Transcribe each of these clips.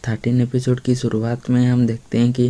13 episode की शुरुआत में हम देखते हैं कि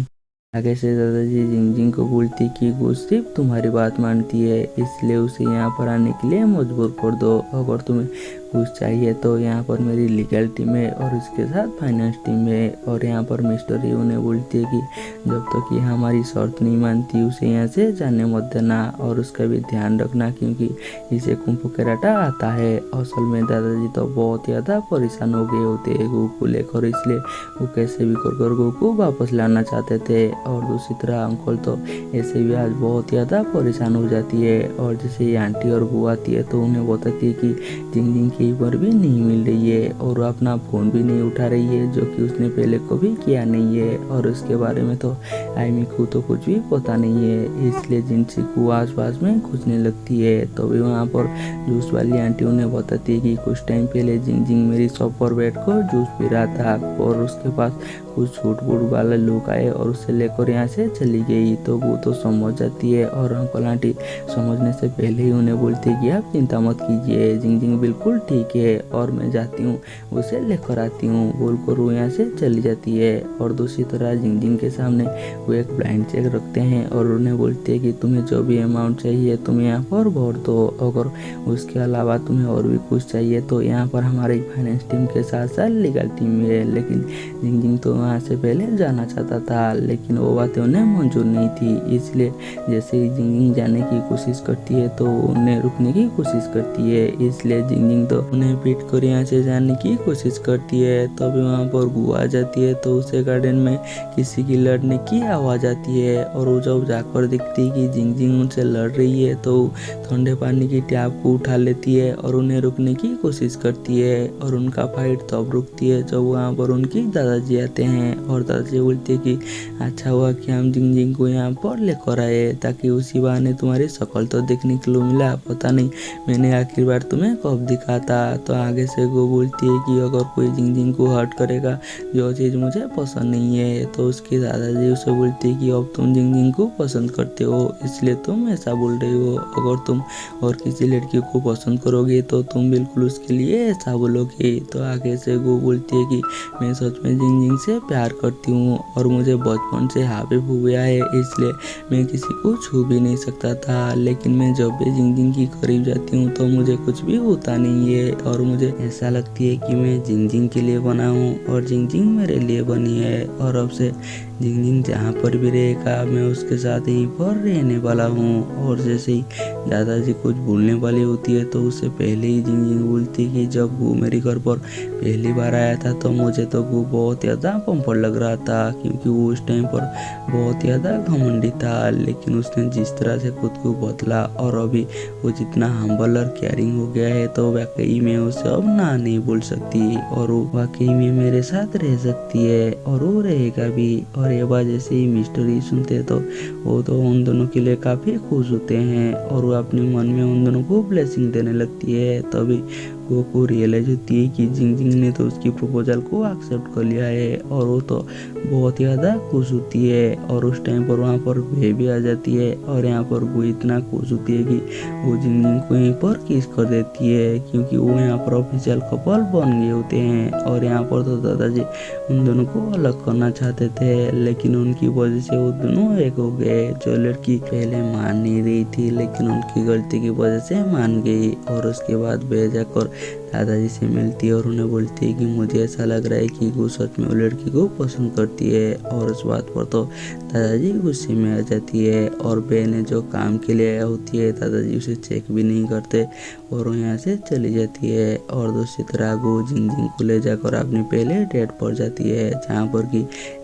आगे से दादाजी जिंगजिंग को बोलती कि वो सिर्फ तुम्हारी बात मानती है, इसलिए उसे यहाँ पर आने के लिए मजबूर कर दो। अगर तुम्हें कुछ चाहिए तो यहाँ पर मेरी लीगल टीम है और इसके साथ फाइनेंस टीम है। और यहाँ पर मिस्टर यू ने बोलती है कि जब तक ये हमारी शर्त नहीं मानती उसे यहाँ से जाने मत देना और उसका भी ध्यान रखना, क्योंकि इसे कुंफू कराटा आता है। असल में दादाजी तो बहुत ज़्यादा परेशान हो गए होते हैं गो को लेकर, इसलिए वो कैसे भी कर गो को वापस लाना चाहते थे। और दूसरी तरह अंकल तो ऐसे भी आज बहुत ज़्यादा परेशान हो जाती है। और जैसे ये आंटी और बुआ आती है तो उन्हें बताती है कि जिंगजिंग कहीं पर भी नहीं मिल रही है और वो अपना फ़ोन भी नहीं उठा रही है, जो कि उसने पहले कभी किया नहीं है। और उसके बारे में तो आयमी को तो कुछ भी पता नहीं है, इसलिए जिनसी को आस पास में खोजने लगती है। तो भी वहाँ पर जूस वाली आंटी उन्हें बताती है कि कुछ टाइम पहले जिंगजिंग मेरी शॉप पर बैठकर जूस पी रहा था और उसके पास कुछ छूट बूट वाले लोग आए और उसे लेकर यहाँ से चली गई। तो वो तो समझ जाती है और अंकल आंटी समझने से पहले ही उन्हें बोलती है कि आप चिंता मत कीजिए, जिंगजिंग बिल्कुल ठीक है और मैं जाती हूँ उसे लेकर आती हूँ बोलकर वो यहाँ से चली जाती है। और दूसरी तरह जिंगजिंग के सामने वो एक ब्लाइंड चेक रखते हैं और उन्हें बोलते हैं कि तुम्हें जो भी अमाउंट चाहिए तुम यहाँ पर भर दो, अगर उसके अलावा तुम्हें और भी कुछ चाहिए तो यहाँ पर हमारी फाइनेंस टीम के साथ साथ लीगल टीम है। लेकिन जिंगजिंग तो वहाँ से पहले जाना चाहता था, लेकिन वो बातें उन्हें मंजूर नहीं थी, इसलिए जैसे ही जिंगजिंग जाने की कोशिश करती है तो उन्हें रुकने की कोशिश करती है, इसलिए जिंगजिंग तो उन्हें पीट कर यहाँ से जाने की कोशिश करती है। तभी वहाँ पर गुआ आ जाती है तो उसे गार्डन में किसी की लड़ने की आवाज़ आती है और वो जब जाकर देखती है कि जिंगजिंग उनसे लड़ रही है तो ठंडे पानी की टैप को उठा लेती है और उन्हें रुकने की कोशिश करती है। और उनका फाइट तब रुकती है जब वहाँ पर उनकी दादाजी आते हैं और दादाजी बोलते हैं कि अच्छा हुआ कि हम जिंगजिंग को यहाँ पर लेकर आए, ताकि उसी बहाने तुम्हारी शक्ल तो देखने के लिए मिला, पता नहीं मैंने आखिरी बार तुम्हें कब दिखा था। तो आगे से वो बोलती है कि अगर कोई जिंगजिंग को हर्ट करेगा जो चीज़ मुझे पसंद नहीं है, तो उसकी दादाजी उसे बोलती है कि अब तुम जिंगजिंग को पसंद करते हो इसलिए तुम ऐसा बोल रही हो, अगर तुम और किसी लड़की को पसंद करोगे तो तुम बिल्कुल उसके लिए ऐसा बोलोगे। तो आगे से वो बोलती है कि मैं सच में जिंगजिंग से प्यार करती हूँ और मुझे बचपन से हाबिब हो गया है, इसलिए मैं किसी को छू भी नहीं सकता था, लेकिन मैं जब भी जिंगजिंग के करीब जाती हूँ तो मुझे कुछ भी होता नहीं है और मुझे ऐसा लगती है कि मैं जिंगजिंग के लिए बना हूँ और जिंगजिंग मेरे लिए बनी है। और अब से जिंगजिंग जहाँ पर भी रहेगा मैं उसके साथ यहीं पर रहने वाला हूँ। और जैसे ही दादाजी कुछ भूलने वाली होती है तो उससे पहले ही जिंगजिंग बोलती है कि जब वो मेरे घर पर पहली बार आया था तो मुझे तो वो बहुत ज़्यादा पंपर लग रहा था, क्योंकि वो उस टाइम पर बहुत ज़्यादा घमंडी था, लेकिन उसने जिस तरह से खुद को बदला और अभी वो जितना हम्बल और केयरिंग हो गया है तो वाकई में उसे अब ना नहीं बोल सकती और वो वाकई में मेरे साथ रह सकती है और वो रहेगा भी। और ये बात जैसे ही मिस्टर ई सुनते तो वो तो उन दोनों के लिए काफ़ी खुश होते हैं और वो अपने मन में उन दोनों को ब्लेसिंग देने लगती है। तभी को रियलाइज होती है कि जिंगजिंग ने तो उसकी प्रपोजल को एक्सेप्ट कर लिया है और वो तो बहुत ज़्यादा खुश होती है। और उस टाइम पर वहाँ पर बेबी आ जाती है और यहाँ पर वो इतना खुश होती है कि वो जिंगजिंग को यहीं पर किस कर देती है, क्योंकि वो यहाँ पर ऑफिशियल कपल बन गए होते हैं। और यहाँ पर तो दादाजी उन दोनों को अलग करना चाहते थे, लेकिन उनकी वजह से वो दोनों एक हो गए। जो लड़की पहले मान नहीं रही थी लेकिन उनकी गलती की वजह से मान गई और उसके बाद बेजा कर दादाजी से मिलती है और उन्हें बोलती है कि मुझे ऐसा लग रहा है कि वो सच में वो लड़की को पसंद करती है। और उस बात पर तो दादाजी गुस्से में आ जाती है और बहनें जो काम के लिए आया होती है दादाजी उसे चेक भी नहीं करते और वो यहाँ से चली जाती है। और दूसरी तरह वो जिंगजिंग को ले जाकर अपने पहले डेट पर जाती है, जहाँ पर कि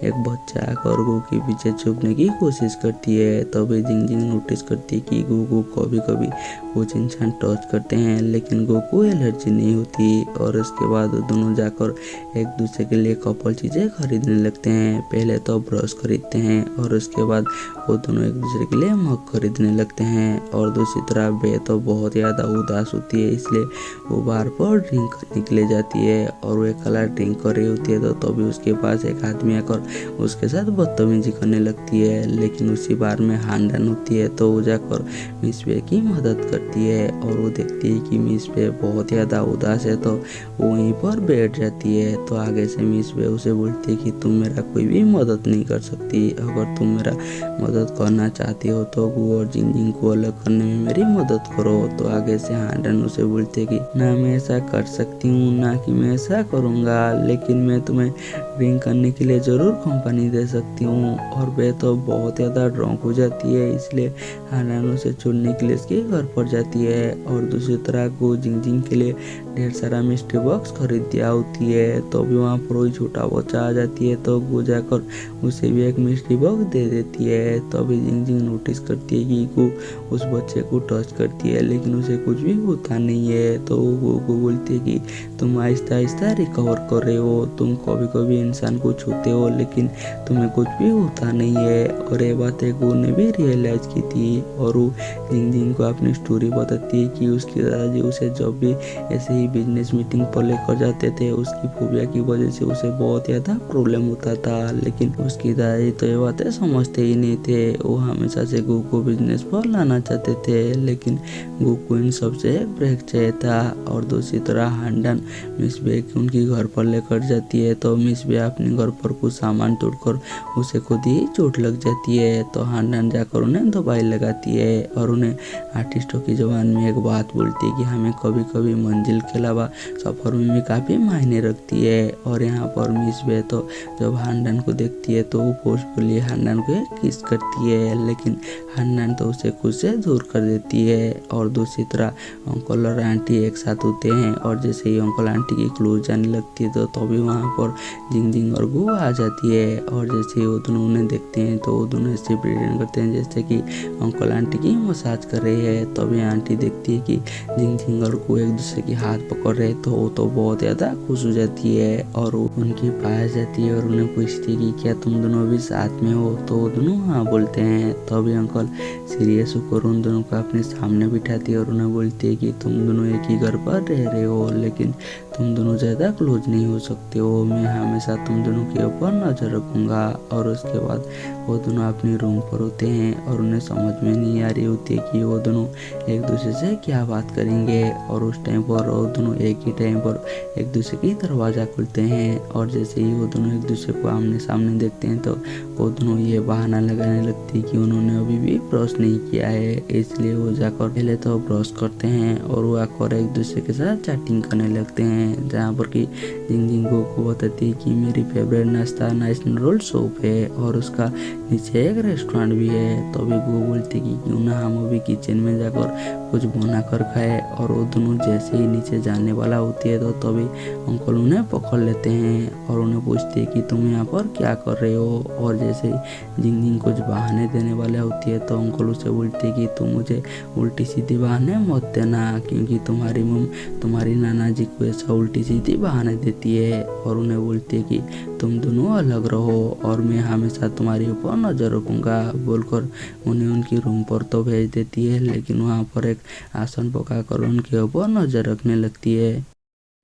एक बच्चा आकर गो के पीछे छुपने की कोशिश करती है। तभी जिंगजिंग नोटिस करती है कि गो को कभी कभी कुछ इंसान टच करते हैं लेकिन गो को एलर्जी नहीं होती। और उसके बाद दोनों जाकर एक दूसरे के लिए कपल चीज़ें खरीदने लगते हैं। पहले तो ब्रश खरीदते हैं और उसके बाद वो दोनों एक दूसरे के लिए मग खरीदने लगते हैं। और दूसरी तरफ बे तो बहुत ज़्यादा उदास होती है, इसलिए वो बार पर ड्रिंक करने के लिए जाती है और वो एक कलर ड्रिंक कर रही होती है तो तभी उसके पास एक आदमी आकर उसके साथ बदतमीजी करने लगती है। लेकिन उसी बार में हानडान होती है तो वो जाकर मिस बे की मदद करती है और वो देखती है कि मिस बे बहुत ज़्यादा उदास है तो वो वहीं पर बैठ जाती है। तो आगे से मिस बे उसे बोलती है कि तुम मेरा कोई भी मदद नहीं कर सकती, अगर तुम मेरा मदद करना चाहती हो तो गू और जिंजिंग को अलग करने में मेरी मदद करो। तो आगे से हांडन उसे बोलते है कि ना मैं ऐसा कर सकती हूँ ना कि मैं ऐसा करूँगा, लेकिन मैं तुम्हें ड्रिंक करने के लिए ज़रूर कंपनी दे सकती हूँ। और वे तो बहुत ज़्यादा ड्रंक हो जाती है, इसलिए हांडन उसे छोड़ने के लिए उसके घर पर जाती है। और दूसरी तरह गू जिंजिंग के लिए ढेर सारा मिस्ट्री बॉक्स खरीद दिया होती है। तो भी वहाँ पर वही छोटा बच्चा आ जाती है तो गू जाकर उसे भी एक मिस्ट्री बॉक्स दे देती है। तो अभी जिंजिंग नोटिस करती है कि गू उस बच्चे को टच करती है लेकिन उसे कुछ भी होता नहीं है। तो गू को बोलती है कि तुम आहिस्ता आहिस्ता रिकवर कर रहे हो, तुम कभी कभी इंसान को छूते हो लेकिन तुम्हें कुछ भी होता नहीं है। और ये बातें गू ने भी रियलाइज की थी और वो जिंजिंग को अपनी स्टोरी बताती है कि उसके दादाजी उसे जब भी ऐसे ही बिजनेस मीटिंग पर लेकर जाते थे उसकी फोबिया की वजह से उसे बहुत ज़्यादा प्रॉब्लम होता था, लेकिन उसकी दादाजी तो ये बातें समझते ही नहीं थे। वो हमेशा से गू को बिजनेस पर लाना चाहते थे लेकिन गू को इन सबसे ब्रेक चाहिए था। और दूसरी तरह हांडन मिस बे उनकी घर पर लेकर जाती है तो मिस बे अपने घर पर कुछ सामान तोड़कर उसे खुद ही चोट लग जाती है। तो हांडन जाकर उन्हें दवाई लगाती है और उन्हें आर्टिस्टों की जुबान में एक बात बोलती है कि हमें कभी कभी मंजिल के अलावा सफ़र में भी काफ़ी मायने रखती है। और यहाँ पर मिस बे तो जब हांडन को देखती है तो वो फोर्सफुली हांडन को किस करती है, लेकिन हांडन तो उसे खुद से दूर कर देती है। और दूसरी तरह अंकल और आंटी एक साथ होते हैं और जैसे ही अंकल आंटी की क्लोज जाने लगती है तो तभी वहाँ पर जिंजिंग और गू आ जाती है। और जैसे ही वो दोनों उन्हें देखते हैं तो वो दोनों ऐसे प्रिटेंड करते हैं जैसे कि अंकल आंटी की मसाज कर रहे हैं। तभी आंटी देखती है कि जिंजिंग और गू एक दूसरे की हाथ पकड़ रहे तो वो तो बहुत ज़्यादा खुश हो जाती है और वो उनके पास जाती है और उन्हें पूछती है कि क्या तुम दोनों भी साथ में हो। तो वो दोनों हाँ बोलते हैं। तो अभी अंकल सीरियस होकर उन दोनों को अपने सामने बिठाती है और उन्हें बोलती है कि तुम दोनों एक ही घर पर रह रहे हो लेकिन तुम दोनों ज़्यादा क्लोज नहीं हो सकते हो, मैं हमेशा तुम दोनों के ऊपर नज़र रखूँगा। और उसके बाद वो दोनों अपने रूम पर होते हैं और उन्हें समझ में नहीं आ रही होती है कि वो दोनों एक दूसरे से क्या बात करेंगे। और उस टाइम पर वो दोनों एक ही टाइम पर एक दूसरे की दरवाज़ा खोलते हैं और जैसे ही वो दोनों एक दूसरे को आमने सामने देखते हैं तो वो दोनों ये बहाना लगाने लगती है कि उन्होंने अभी भी ब्रश नहीं किया है, इसलिए वो जाकर पहले तो ब्रश करते हैं और वो आकर एक दूसरे के साथ चैटिंग करने लगते हैं। जहाँ पर कि जिंजिंग को बताती है कि मेरी फेवरेट नाश्ता नेशनल रोल सूप है और उसका नीचे एक रेस्टोरेंट भी है। तो अभी वो बोलती है कि क्यों ना हम अभी किचन में जाकर कुछ बना कर खाए। और वो दोनों जैसे ही नीचे जाने वाला होती है तो तभी अंकल उन्हें पकड़ लेते हैं और उन्हें पूछते हैं कि तुम यहाँ पर क्या कर रहे हो। और जैसे ही जिंजिंग कुछ बहाने देने वाले होती है तो अंकल उसे बोलते हैं कि तुम मुझे उल्टी सीधी बहाने मत देना क्योंकि तुम्हारी मम तुम्हारी नाना जी को ऐसा उल्टी सीधी बहाने देती है। और उन्हें बोलती है कि तुम दोनों अलग रहो और मैं हमेशा तुम्हारे ऊपर नज़र रखूँगा बोलकर उन्हें उनकी रूम पर तो भेज देती है, लेकिन वहाँ पर एक आसन पकाकर उनके ऊपर नज़र रखने लगती है।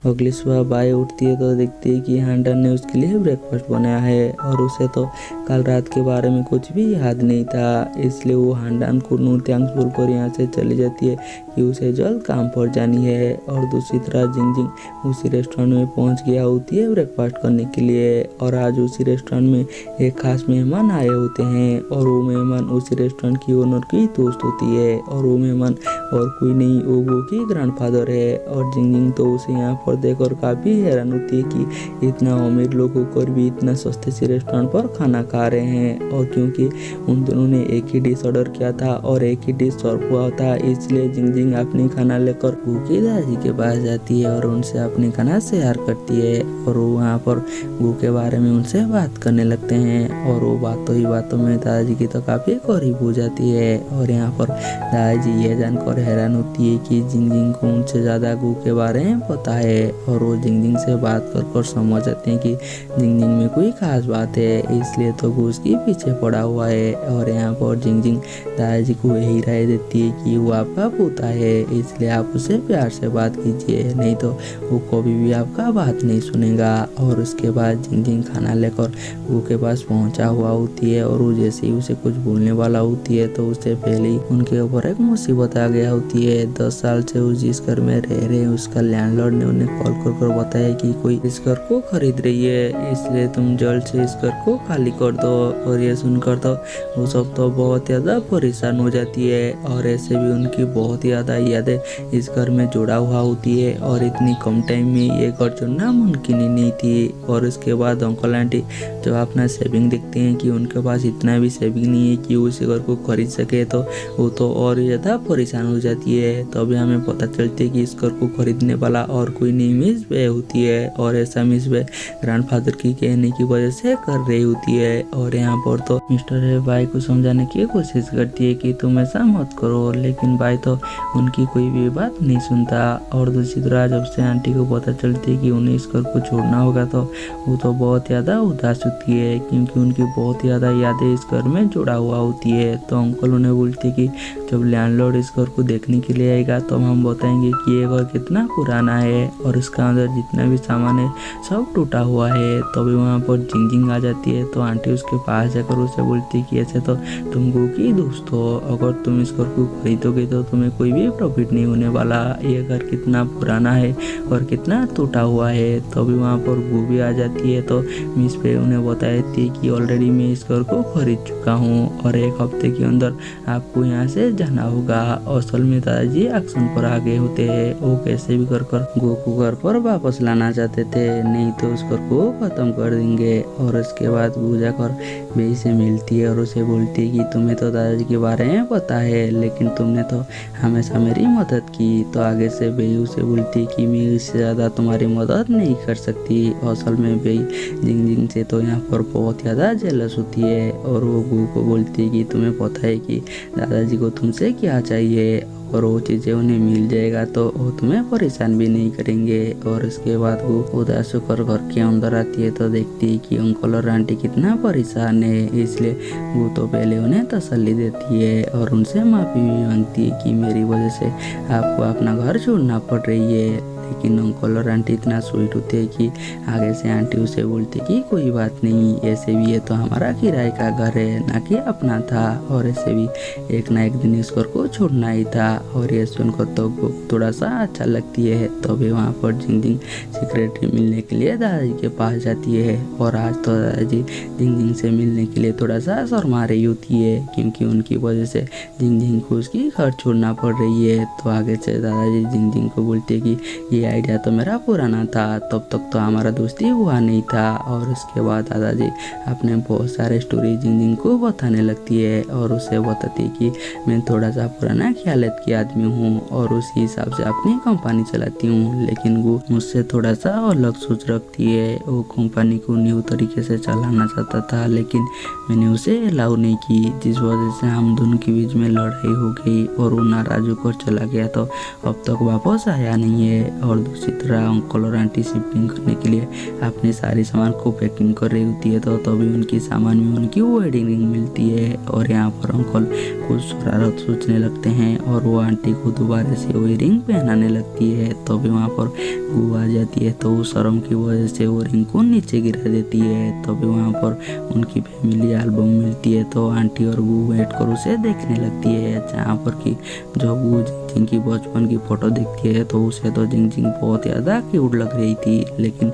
अगली सुबह बाई उठती है तो देखती है कि हांडन ने उसके लिए ब्रेकफास्ट बनाया है और उसे तो कल रात के बारे में कुछ भी याद नहीं था, इसलिए वो हांडन को नो थैंक्स बोलकर यहाँ से चली जाती है कि उसे जल्द काम पर जानी है। और दूसरी तरह जिंजिंग उसी रेस्टोरेंट में पहुँच गया होती है ब्रेकफास्ट करने के लिए। और आज उसी रेस्टोरेंट में एक खास मेहमान आए होते हैं और वो मेहमान उसी रेस्टोरेंट की ओनर की दोस्त होती है और वो मेहमान और कोई नहीं वो की ग्रैंडफादर है। और जिंजिंग तो उसे यहाँ पर देखकर काफ़ी हैरान होती है कि इतना अमीर लोग होकर भी इतना सस्ते से रेस्टोरेंट पर खाना खा रहे हैं। और क्योंकि उन दोनों ने एक ही डिश ऑर्डर किया था और एक ही डिश सर्व हुआ था, इसलिए जिंजिंग अपनी खाना लेकर गू की दादी के पास जाती है और उनसे अपनी खाना शेयर करती है। और वो वहाँ पर गू के बारे में उनसे बात करने लगते हैं और वो बातों ही बातों में दादाजी की तो काफ़ी करीब हो जाती है। और यहाँ पर दादाजी ये जानकर हैरान होती है कि जिंजिंग को उनसे ज़्यादा गू के बारे में पता है है और वो जिंगजिंग से बात कर समझ जाते हैं कि जिंगजिंग में कोई खास बात है, इसलिए तो वो उसके पीछे पड़ा हुआ है। और यहाँ पर जिंगजिंग दादाजी को यही राय देती है कि वो आपका पोता है, इसलिए आप उससे प्यार से बात कीजिए, नहीं तो वो कभी भी आपका बात नहीं सुनेगा। और उसके बाद जिंगजिंग खाना लेकर वो के पास पहुंचा हुआ होती है और वो जैसे ही उसे कुछ बोलने वाला होती है तो उससे पहले ही उनके ऊपर एक मुसीबत आ गया होती है। 10 साल से वो जिस घर में रह रहे हैं उसका लैंडलॉर्ड ने उन्हें कॉल कर बताया कि कोई इस घर को खरीद रही है, इसलिए तुम जल्द से इस घर को खाली कर दो। और ये सुनकर तो वो सब तो बहुत ज़्यादा परेशान हो जाती है और ऐसे भी उनकी बहुत ज़्यादा यादें इस घर में जुड़ा हुआ होती है और इतनी कम टाइम में ये घर चुनना मुमकिन ही नहीं थी। और उसके बाद अंकल आंटी जब अपना सेविंग देखते हैं कि उनके पास इतना भी सेविंग नहीं है कि वो इस घर को खरीद सके तो वो तो और ज़्यादा परेशान हो जाती है। तभी हमें पता चलती है कि इस घर को खरीदने वाला और कोई नहीं मिस वे होती है और ऐसा मिस वे ग्रैंडफादर की कहने की वजह से कर रही होती है। और यहाँ पर तो मिस्टर है भाई को समझाने की कोशिश करती है कि तुम ऐसा मत करो, लेकिन भाई तो उनकी कोई भी बात नहीं सुनता। और दूसरी तरह जब से आंटी को पता चलती है कि उन्हें इस घर को छोड़ना होगा तो वो तो बहुत ज़्यादा उदास होती है क्योंकि उनकी बहुत ज़्यादा यादें इस घर में जुड़ा हुआ होती है। तो अंकल उन्हें बोलते कि जब लैंडलॉर्ड इस घर को देखने के लिए आएगा तो हम बताएंगे कि ये घर कितना पुराना है और इसका अंदर जितना भी सामान है सब टूटा हुआ है। तभी वहाँ पर जिंगजिंग आ जाती है तो आंटी उसके पास जाकर उसे बोलती है कि ऐसे तो तुम गो की दोस्त हो, अगर तुम इस घर को खरीदोगे तो तुम्हें कोई भी प्रॉफिट नहीं होने वाला, ये घर कितना पुराना है और कितना टूटा हुआ है। तभी वहाँ पर गो भी आ जाती है तो मिस पे उन्हें बताती है कि ऑलरेडी मैं इस घर को खरीद चुका हूँ और 1 हफ्ते के अंदर आपको यहाँ से जाना होगा। असल में दादाजी एक्शन पर आ गए होते हैं, वो कैसे भी कर गो को घर पर वापस लाना चाहते थे, नहीं तो उस घर को खत्म कर देंगे। और उसके बाद गो जाकर बेई से मिलती है और उसे बोलती है कि तुम्हें तो दादाजी के बारे में पता है लेकिन तुमने तो हमेशा मेरी मदद की। तो आगे से बेई उसे बोलती है कि मैं इससे ज़्यादा तुम्हारी मदद नहीं कर सकती। असल में बेई जिंगजिंग से तो यहाँ पर बहुत ज़्यादा जेलस होती है और वो गो को बोलती है कि तुम्हें पता है कि दादाजी को तुमसे क्या चाहिए और वो चीज़ें उन्हें मिल जाएगा तो वो तुम्हें परेशान भी नहीं करेंगे। और उसके बाद वो उदास होकर घर के अंदर आती है तो देखती है कि अंकल और आंटी कितना परेशान है, इसलिए वो तो पहले उन्हें तसल्ली देती है और उनसे माफ़ी भी मांगती है कि मेरी वजह से आपको अपना घर छोड़ना पड़ रही है। लेकिन अंकल और आंटी इतना स्वीट होते हैं कि आगे से आंटी उसे बोलती कि कोई बात नहीं, ऐसे भी ये तो हमारा किराए का घर है ना कि अपना था और ऐसे भी एक ना एक दिन इस घर को छोड़ना ही था। और ये सुनकर तो थोड़ा सा अच्छा लगती है। तभी वहाँ पर जिंगजिंग सेक्रेटरी मिलने के लिए दादाजी के पास जाती है और आज तो दादाजी जिंगजिंग से मिलने के लिए थोड़ा सा शर्मा रही होती है क्योंकि उनकी वजह से जिंगजिंग को उसकी घर छोड़ना पड़ रही है। तो आगे से दादाजी जिंगजिंग को बोलते हैं कि ये आइडिया तो मेरा पुराना था, तब तक तो हमारा दोस्ती हुआ नहीं था। और उसके बाद दादाजी अपने बहुत सारे स्टोरी जिंगजिंग को बताने लगती है और उसे बताती है कि मैं थोड़ा सा पुराना ख्यालत की आदमी हूँ और उसी हिसाब से अपनी कंपनी चलाती हूँ, लेकिन वो मुझसे थोड़ा सा अलग सोच रखती है। वो कंपनी को न्यू तरीके से चलाना चाहता था लेकिन मैंने उसे अलाउ नहीं की, जिस वजह से हम दोनों के बीच में लड़ाई हो गई और वो नाराज होकर चला गया तो अब तक वापस आया नहीं है। और दूसरी तरह अंकल और आंटी शिफ्टिंग करने के लिए अपने सारे सामान को पैकिंग कर रही होती है तो तभी उनकी सामान में उनकी वेडिंग रिंग मिलती है और यहाँ पर अंकल कुछ शरारत सोचने लगते हैं और वो आंटी को दोबारा से वही रिंग पहनाने लगती है। तभी वहाँ पर गू आ जाती है तो वो शर्म की वजह से वो रिंग को नीचे गिरा देती है। तभी वहाँ पर उनकी फैमिली एल्बम मिलती है तो आंटी और गू बैठ कर उसे देखने लगती है, जहाँ पर कि जब गू जिंगजिंग की बचपन की फोटो देखती है तो उसे तो जिंगजिंग बहुत ज़्यादा क्यूट लग रही थी, लेकिन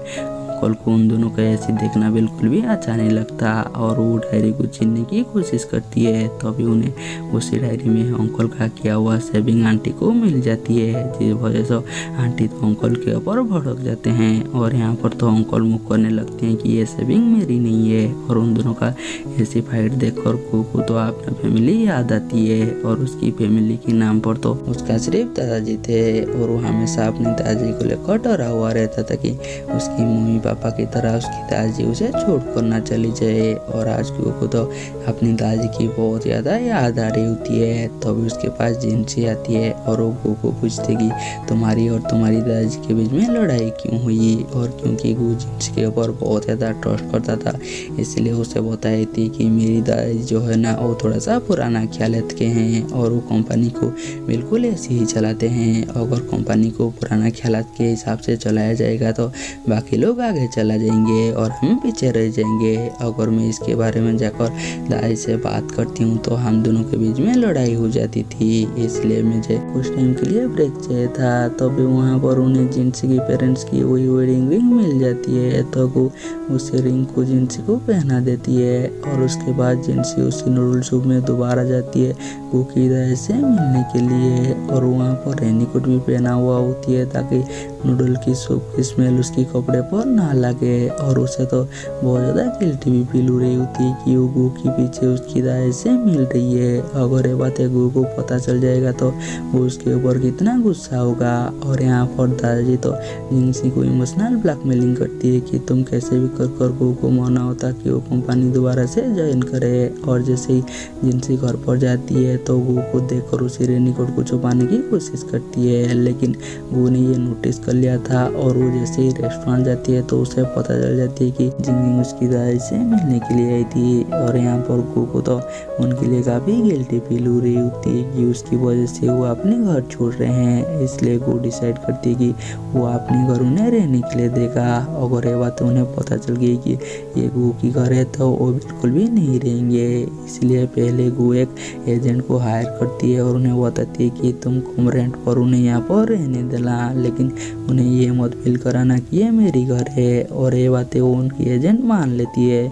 अंकल को उन दोनों को ऐसे देखना बिल्कुल भी अच्छा नहीं लगता और वो डायरी को छीनने की कोशिश करती है। तभी उन्हें उसी डायरी में अंकल का किया हुआ सेविंग आंटी को मिल जाती है, जिस वजह से आंटी तो अंकल के ऊपर भड़क जाते हैं और यहाँ पर तो अंकल मुँह करने लगते हैं कि ये सेविंग मेरी नहीं है। और उन दोनों का ऐसी फाइट देखकर को तो अपना फैमिली याद आती है और उसकी फैमिली के नाम पर तो उसका सिर्फ दादाजी थे और वो हमेशा अपने दादाजी को लेकर डरा हुआ रहता था कि उसकी मम्मी पापा की तरह उसकी दादी उसे छोड़ कर ना चली जाए। और आज गो को तो अपनी दादी की बहुत ज़्यादा याद आ रही होती है। तभी उसके पास जिनसी आती है और वो गो को पूछते कि तुम्हारी और तुम्हारी दादी के बीच में लड़ाई क्यों हुई। और क्योंकि गो जिनसी के ऊपर बहुत ज़्यादा ट्रस्ट करता था, इसलिए उसे बताई थी कि मेरी दादी जो है ना वो थोड़ा सा पुराना ख्यालत के हैं और वो कंपनी को बिल्कुल ऐसे ही चलाते हैं। अगर कंपनी को पुराना ख्यालात के हिसाब से चलाया जाएगा तो बाकी लोग आगे चला जाएंगे और हम पीछे रह जाएंगे। अगर मैं इसके बारे में जाकर दादी से बात करती हूँ तो हम दोनों के बीच में लड़ाई हो जाती थी। इसलिए मुझे कुछ टाइम के लिए ब्रेक चाहिए था। तभी वहाँ पर उन्हें जिनसी की पेरेंट्स की वही वेडिंग रिंग मिल जाती है। तो वो उस रिंग को जिनसी को पहना देती है और उसके बाद जिनसी उसी नूडल सूप में दोबारा जाती है गो की दादी से मिलने के लिए। और वहाँ पर रेनीकोट भी पहना हुआ होती है ताकि नूडल की सूप की स्मेल उसके कपड़े पर ना लगे। और उसे तो बहुत ज़्यादा गिल्टी भी फील हो रही होती है कि वो गो के पीछे उसकी दादी से मिल रही है। अगर ये बातें गो को पता चल जाएगा तो वो उसके ऊपर कितना गुस्सा होगा। और यहाँ पर दादाजी तो जिनसी को इमोशनल ब्लैकमेलिंग करती है कि तुम कैसे भी कर गो को मनाओ ताकि वो कंपनी दोबारा से ज्वाइन करे। और जैसे ही जिनसी घर पर जाती है तो गो को देखकर उसी रेनीकोट को छुपाने की कोशिश करती है, लेकिन गो ने ये नोटिस कर लिया था। और वो जैसे ही रेस्टोरेंट जाती है तो उसे पता चल जाती है कि जिंगजिंग उसकी दादी से मिलने के लिए आई थी। और यहाँ पर गो को तो उनके लिए काफ़ी गिल्टी फील हो रही होती है कि उसकी वजह से वो अपने घर छोड़ रहे हैं। इसलिए गो डिसाइड करती है कि वो अपने घर उन्हें रहने के लिए देगा। अगर ये बात उन्हें पता चल गई कि ये गो की घर है तो वो बिल्कुल भी नहीं रहेंगे। इसलिए पहले गो एक एजेंट को हायर करती है और उन्हें बताती है कि तुम कम रेंट पर उन्हें यहाँ पर रहने देना, लेकिन उन्हें ये मत फील कराना कि ये मेरी घर है। और ये बातें वो उनकी एजेंट मान लेती है।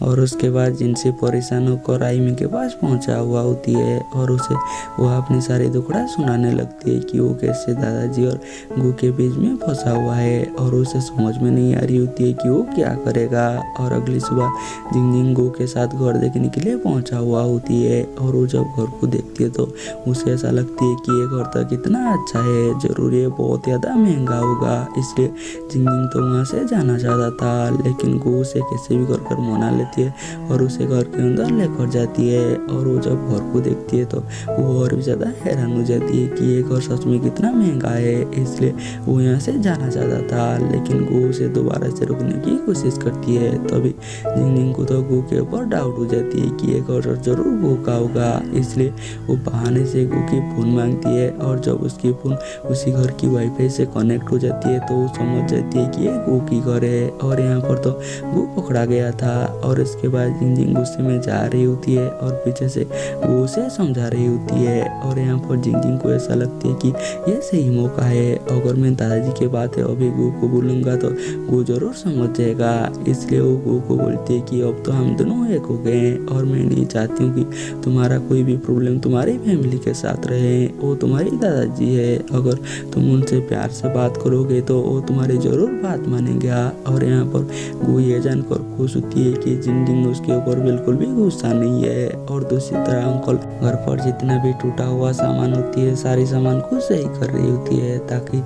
और उसके बाद जिनसे परेशान होकर आईमी के पास पहुंचा हुआ होती है और उसे वो अपनी सारी दुखड़ा सुनाने लगती है कि वो कैसे दादाजी और गो के बीच में फंसा हुआ है। और उसे समझ में नहीं आ रही होती है कि वो क्या करेगा। और अगली सुबह जिंगजिंग गो के साथ घर देखने के लिए पहुंचा हुआ होती है। और वो जब घर को देखती है तो उसे ऐसा लगती है कि ये घर तो कितना अच्छा है, जरूर ये बहुत ज़्यादा महंगा होगा। इसलिए जिंगजिंग तो वहाँ से जाना चाहता था, लेकिन गो उसे कैसे भी कर मना लेती है और उसे घर के अंदर लेकर जाती है। और वो जब घर को देखती है तो वो और भी ज़्यादा हैरान हो जाती है कि ये घर सच में कितना महंगा है। इसलिए वो यहाँ से जाना चाहता था, लेकिन गो उसे दोबारा से रोकने की कोशिश करती है। तभी जिंगजिंग को तो गो के ऊपर डाउट हो जाती है कि ये घर जरूर गो का होगा। इसलिए वो बहाने से गो की फ़ोन मांगती है और जब उसकी फ़ोन उसी घर की वाईफाई से कनेक्ट हो जाती है तो वो समझ जाती है कि ये गो की घर है। और यहाँ पर तो गो पकड़ा गया था। और इसके बाद जिंगजिंग गुस्से में जा रही होती है और पीछे से वो उसे समझा रही होती है। और यहाँ पर जिंगजिंग को ऐसा लगती है कि ये सही मौका है, अगर मैं दादाजी के बात है अभी गो को बोलूँगा तो गो जरूर समझ जाएगा। इसलिए वो गो को बोलती है कि अब तो हम दोनों एक हो गए हैं और मैं नहीं चाहती हूँ कि तुम्हारा कोई भी प्रॉब्लम तुम्हारी फैमिली के साथ रहे। वो तुम्हारी दादाजी है, अगर तुम उनसे प्यार से बात करोगे तो वो तुम्हारी जरूर बात मानेगा। और यहाँ पर गो ये जानकर खुश होती है कि जिंगजिंग उसके ऊपर बिल्कुल भी गुस्सा नहीं है। और दूसरी तरह अंकल घर पर जितना भी टूटा हुआ सामान होती है सारी सामान को सही कर रही होती है ताकि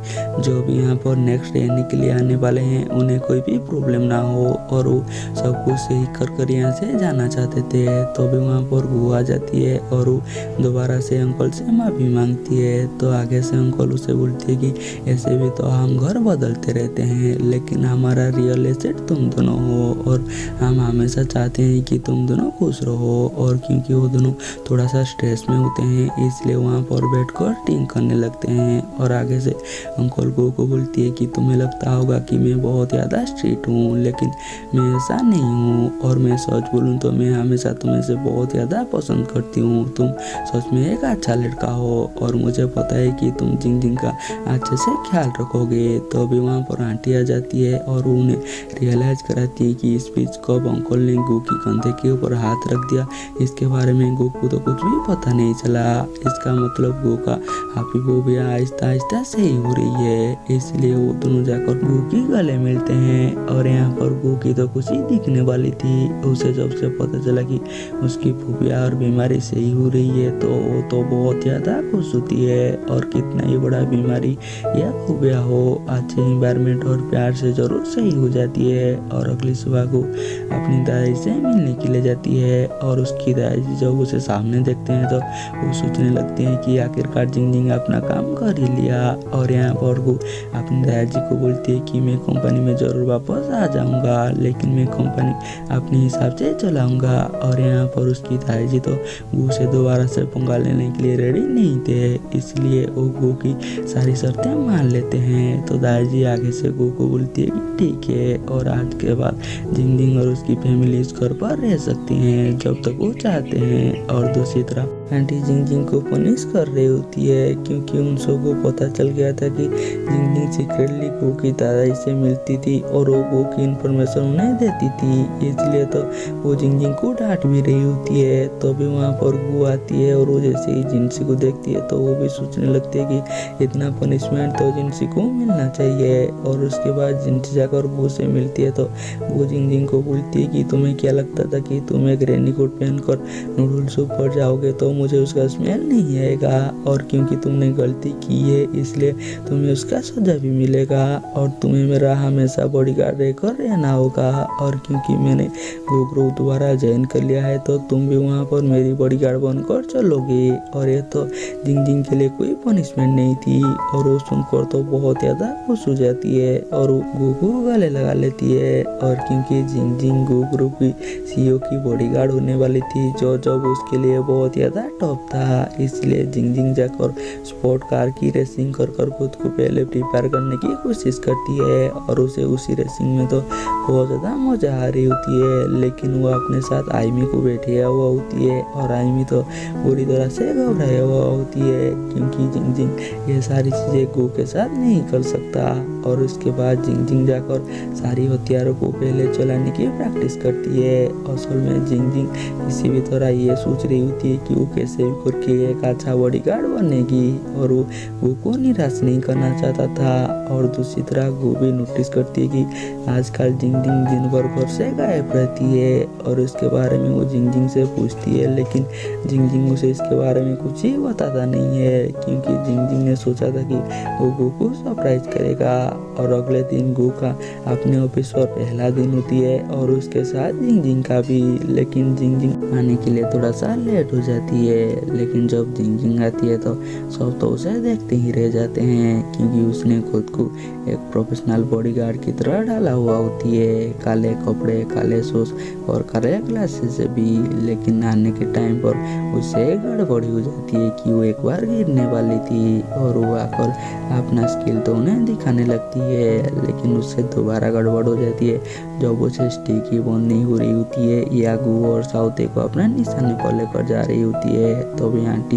जो भी यहाँ पर नेक्स्ट रहने के लिए आने वाले हैं उन्हें कोई भी प्रॉब्लम ना हो। और वो सब कुछ सही कर यहाँ से जाना चाहते थे। तो भी वहाँ पर गो आ जाती है और वो दोबारा से अंकल से माफ़ी मांगती है। तो आगे से अंकल उसे बोलती है कि ऐसे भी तो हम घर बदलते रहते हैं, लेकिन हमारा रियल एसेट तुम दोनों हो और हम हमेशा चाहते हैं कि तुम दोनों खुश रहो। और क्योंकि वो दोनों थोड़ा सा स्ट्रेस में होते हैं इसलिए वहाँ पर बैठकर टिंग करने लगते हैं। और आगे से अंकल गो को बोलती है कि तुम्हें लगता होगा कि मैं बहुत ज़्यादा स्ट्रिक्ट हूँ, लेकिन मैं ऐसा नहीं हूँ। और मैं सच बोलूँ तो मैं हमेशा तुम्हें से बहुत ज़्यादा पसंद करती हूँ। तुम सच में एक अच्छा लड़का हो और मुझे पता है कि तुम जिंगजिंग का अच्छे से ख्याल रखोगे। तो अभी वहाँ पर आंटी आ जाती है और उन्हें रियलाइज़ कराती है कि स्पीच कब अंकल एप्पल ने गो की कंधे के ऊपर हाथ रख दिया। इसके बारे में गो को तो कुछ भी पता नहीं चला। इसका मतलब गो का हैप्पी फोबिया आहिस्ता आहिस्ता सही हो रही है। इसलिए वो दोनों जाकर गो की गले मिलते हैं और यहाँ पर गो की तो खुशी दिखने वाली थी। उसे जब से पता चला कि उसकी फोबिया और बीमारी सही हो रही है तो वो तो बहुत ज़्यादा खुश होती है। और कितना ही बड़ा बीमारी या फोबिया हो, अच्छे इन्वायरमेंट और प्यार से जरूर सही हो जाती है। और अगली सुबह को अपनी दादी से मिलने के लिए जाती है और उसकी दादी जब उसे सामने देखते हैं तो वो सोचने लगते हैं कि आखिरकार जिंग अपना काम कर ही लिया। और यहाँ पर वो अपनी दादी को बोलती है कि मैं कंपनी में ज़रूर वापस आ जाऊँगा, लेकिन मैं कंपनी अपने हिसाब से चलाऊँगा। और यहाँ पर उसकी दादी तो वो उसे दोबारा से पंगा लेने के लिए रेडी नहीं थे, इसलिए वो गो की सारी शर्तें मान लेते हैं। तो दादी आगे से गो को बोलती है कि ठीक है, और आज के बाद जिंग और उसकी फैमिली इस घर पर रह सकती हैं जब तक वो चाहते हैं। और दूसरी तरफ आंटी जिंग को पनिश कर रही होती है क्योंकि उन सबको पता चल गया था कि जिंग सीक्रेटली गो की दादाजी से मिलती थी और वो गो की इन्फॉर्मेशन उन्हें देती थी। इसलिए तो वो जिंग को डांट भी रही होती है। तो भी वहाँ पर गो आती है और वो जैसे ही जिंसी को देखती है तो वो भी सोचने लगती है कि इतना पनिशमेंट तो जिंसी को मिलना चाहिए। और उसके बाद जिंसी जाकर गो से मिलती है तो वो जिंग को बोलती है कि तुम्हें क्या लगता था कि तुम एक रेनी कोट पहनकर नूडल सूप पर जाओगे तो मुझे उसका स्मेल नहीं आएगा, और क्योंकि तुमने गलती की है इसलिए तुम्हें उसका सजा भी मिलेगा और तुम्हें मेरा हमेशा बॉडीगार्ड रहकर रहना होगा। और क्योंकि मैंने गो ग्रुप दोबारा ज्वाइन कर लिया है तो तुम भी वहाँ पर मेरी बॉडीगार्ड बनकर चलोगे। और ये तो जिंग के लिए कोई पनिशमेंट नहीं थी और वो सुनकर तो बहुत ज़्यादा खुश हो जाती है और वो गो को गले लगा लेती है। और क्योंकि जिंग गो ग्रुप की सीईओ की बॉडीगार्ड होने वाली थी जो जब उसके लिए बहुत ज़्यादा टॉप था, इसलिए जिंग जाकर स्पोर्ट कार की रेसिंग कर खुद को पहले प्रिपेयर करने की कोशिश करती है। और उसे उसी रेसिंग में तो बहुत ज़्यादा मजा आ रही होती है, लेकिन वो अपने साथ आइमी को बैठा हुआ होती है और आइमी तो पूरी तरह से घबराया हुआ होती है क्योंकि जिंग ये सारी चीज़ें गो के साथ नहीं कर सकता। और उसके बाद जिंग जाकर सारी हथियारों को पहले चलाने की प्रैक्टिस करती है। असल में जिंग किसी भी तरह ये सोच रही होती है कि वो कैसे भी करके एक अच्छा बॉडीगार्ड बनेगी और वो गो को निराश नहीं करना चाहता था। और दूसरी तरह गो भी नोटिस करती है कि आजकल जिंग दिन भर घर से गायब रहती है और उसके बारे में वो जिंग से पूछती है, लेकिन जिंग उसे इसके बारे में कुछ ही बताता नहीं है क्योंकि जिंग ने सोचा था कि वो गो को सरप्राइज करेगा। और अगले दिन गो का अपने ऑफिस पर पहला दिन होती है और उसके साथ जिंग का भी, लेकिन जिंग आने के लिए थोड़ा सा लेट हो जाती है। लेकिन जब जिंग आती है तो सब तो उसे देखते ही रह जाते हैं क्योंकि उसने खुद को एक प्रोफेशनल बॉडीगार्ड की तरह डाला हुआ होती है, काले कपड़े, काले शूज और काले ग्लासेस से भी। लेकिन आने के टाइम पर उसे गड़बड़ी हो जाती है कि वो एक बार गिरने वाली थी और वो आकर अपना स्किल तो उन्हें दिखाने लगती है, लेकिन उससे दोबारा गड़बड़ हो जाती है जब उसे स्टिक ही बंद नहीं हो रही होती है या गो और साउथे को अपना निशाने पर लेकर जा रही होती है। तो भी आंटी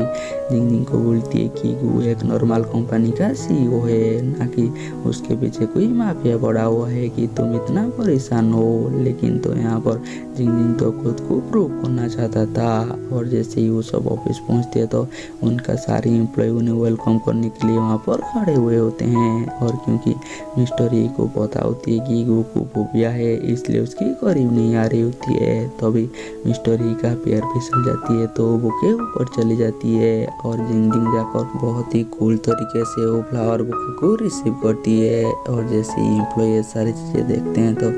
जिंग को बोलती है कि गो एक नॉर्मल कंपनी का सीईओ है, ना कि उसके पीछे कोई माफिया पड़ा हुआ है कि तुम इतना परेशान हो। लेकिन तो यहाँ पर जिंग तो खुद को प्रूव करना चाहता था। और जैसे ही वो सब ऑफिस पहुँचते हैं तो उनका सारे एम्प्लॉय उन्हें वेलकम करने के लिए वहाँ पर खड़े हुए होते हैं। और क्योंकि मिस्टर ई को पता होती है कि गो को फोबिया है इसलिए उसकी करीब नहीं आ रही होती है। तभी मिस्टर ई का पैर फिसल जाती है तो वो के ऊपर चली जाती है और जिंग जाकर बहुत ही कूल तरीके से वो फ्लावर बुके को रिसीव करती है। और जैसे ही एम्प्लॉय सारी चीज़ें देखते हैं तो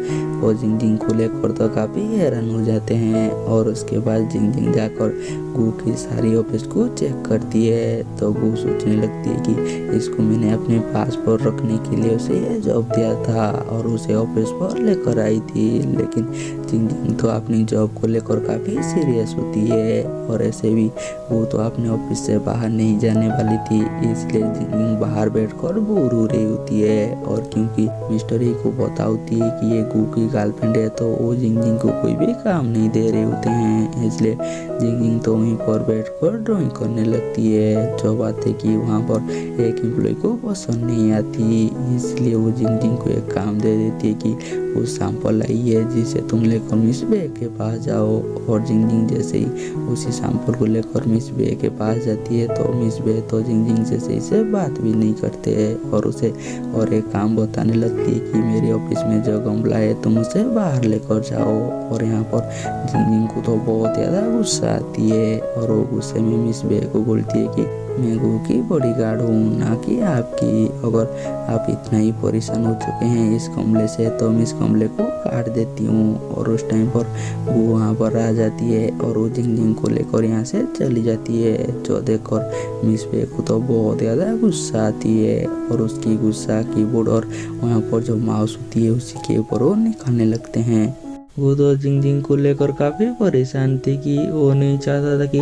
वो जिंग को लेकर तो काफ़ी हैरान हो जाते हैं। और उसके बाद जिंग जाकर गो की सारी ऑफिस को चेक करती है तो वो सोचने लगती है कि इसको मैंने अपने पास पर रखने के लिए उसे ये जॉब दिया था और उसे ऑफिस पर लेकर आई थी। लेकिन जिंग तो अपनी जॉब को लेकर काफ़ी सीरियस होती है और ऐसे भी वो तो अपने ऑफिस से बाहर नहीं जाने वाली थी, इसलिए जिंग बाहर बैठकर बोर हो रही होती है। और क्योंकि मिस्टर ई को पता होती है कि ये गो की गर्लफ्रेंड है तो वो जिंग को कोई भी काम नहीं दे रहे होते हैं, इसलिए जिंग तो वहीं पर बैठकर ड्राइंग करने लगती है। जो बात है कि वहाँ पर एक एम्प्लॉय को पसंद नहीं आती, इसलिए वो जिंग को एक काम दे देती है कि कुछ सैंपल आई है जिसे तुम लेकर मिस बे के पास जाओ। और जिंग जैसे ही उसी सैंपल को लेकर मिस बे के पास जाती है तो मिस बे तो जिंग से सही से बात भी नहीं करते हैं और उसे और एक काम बताने लगती है कि मेरे ऑफिस में जो गमला है तुम उसे बाहर लेकर जाओ। और यहाँ पर जिंग को तो बहुत ज़्यादा गुस्सा आती है और वो गुस्से में मिस बे को बोलती है कि मैं गू की बॉडीगार्ड हूँ, ना कि आपकी। अगर आप इतना ही परेशान हो चुके हैं इस कमले से तो मैं इस कमले को काट देती हूँ। और उस टाइम पर वो वहाँ पर आ जाती है और वो जिंग को लेकर यहाँ से चली जाती है। जो देखकर मिस बे को तो बहुत ज़्यादा गुस्सा आती है और उसकी गुस्सा कीबोर्ड और वहाँ पर जो माउस होती है उसी के ऊपर वो निकालने लगते हैं। वो तो जिंग को लेकर काफ़ी परेशान थे कि वो नहीं चाहता था कि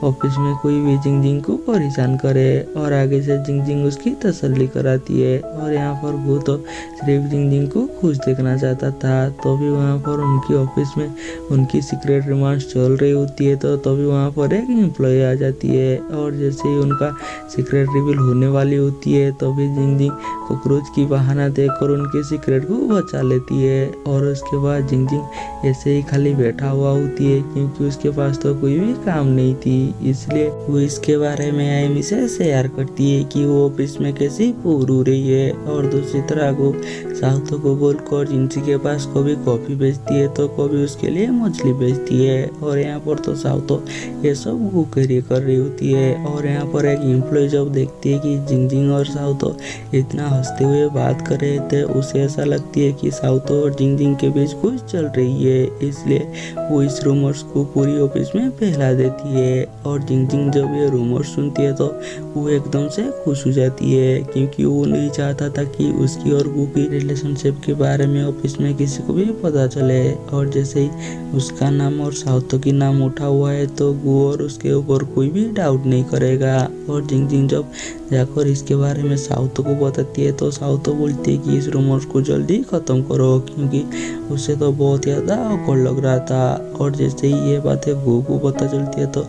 ऑफिस में कोई भी जिंग को परेशान करे और आगे से जिंग उसकी तसल्ली कराती है। और यहाँ पर वो तो सिर्फ जिंग को खुश देखना चाहता था। तो भी वहाँ पर उनकी ऑफिस में उनकी सीक्रेट रिमांड्स चल रही होती है तो तभी वहाँ पर एक एम्प्लॉय आ जाती है और जैसे ही उनका सीक्रेट रिवील होने वाली होती है तभी जिंग कॉकरोच की बहाना देकर उनके सीक्रेट को बचा लेती है। और उसके बाद जिंग ऐसे ही खाली बैठा हुआ होती है क्योंकि उसके पास तो कोई भी काम नहीं थी, इसलिए वो इसके बारे में आयमी से शेयर करती है कि वो ऑफिस में कैसी बोर हो रही है। और दूसरी तरह वो साउथ को बोलकर जिंसी के पास कभी कॉफी बेचती है तो कभी उसके लिए मछली बेचती है। और यहाँ पर तो साउथ ये सब वो कर रही होती है। और यहाँ पर एक एम्प्लॉय जब देखती है कि जिंग और साउथ इतना हंसते हुए बात कर रहे थे उसे ऐसा लगती है कि साउथ और जिंग के बीच कुछ चल रही है, इसलिए वो इस रूमर्स को पूरी ऑफिस में फैला देती है। और जिंग जब ये रूमर्स सुनती है तो वो एकदम से खुश हो जाती है क्योंकि वो नहीं चाहता था कि उसकी और गू की रिलेशनशिप के बारे में ऑफिस में किसी को भी पता चले। और जैसे ही उसका नाम और साउथ की नाम उठा हुआ है तो गू और उसके ऊपर कोई भी डाउट नहीं करेगा। और जिंग जब जाकर इसके बारे में साउथ को बताती है तो साउथ बोलती है कि इस रूमर्स को जल्दी खत्म करो क्योंकि उसे तो बहुत ज़्यादा awkward लग रहा था। और जैसे ही ये बातें गू को पता चलती है तो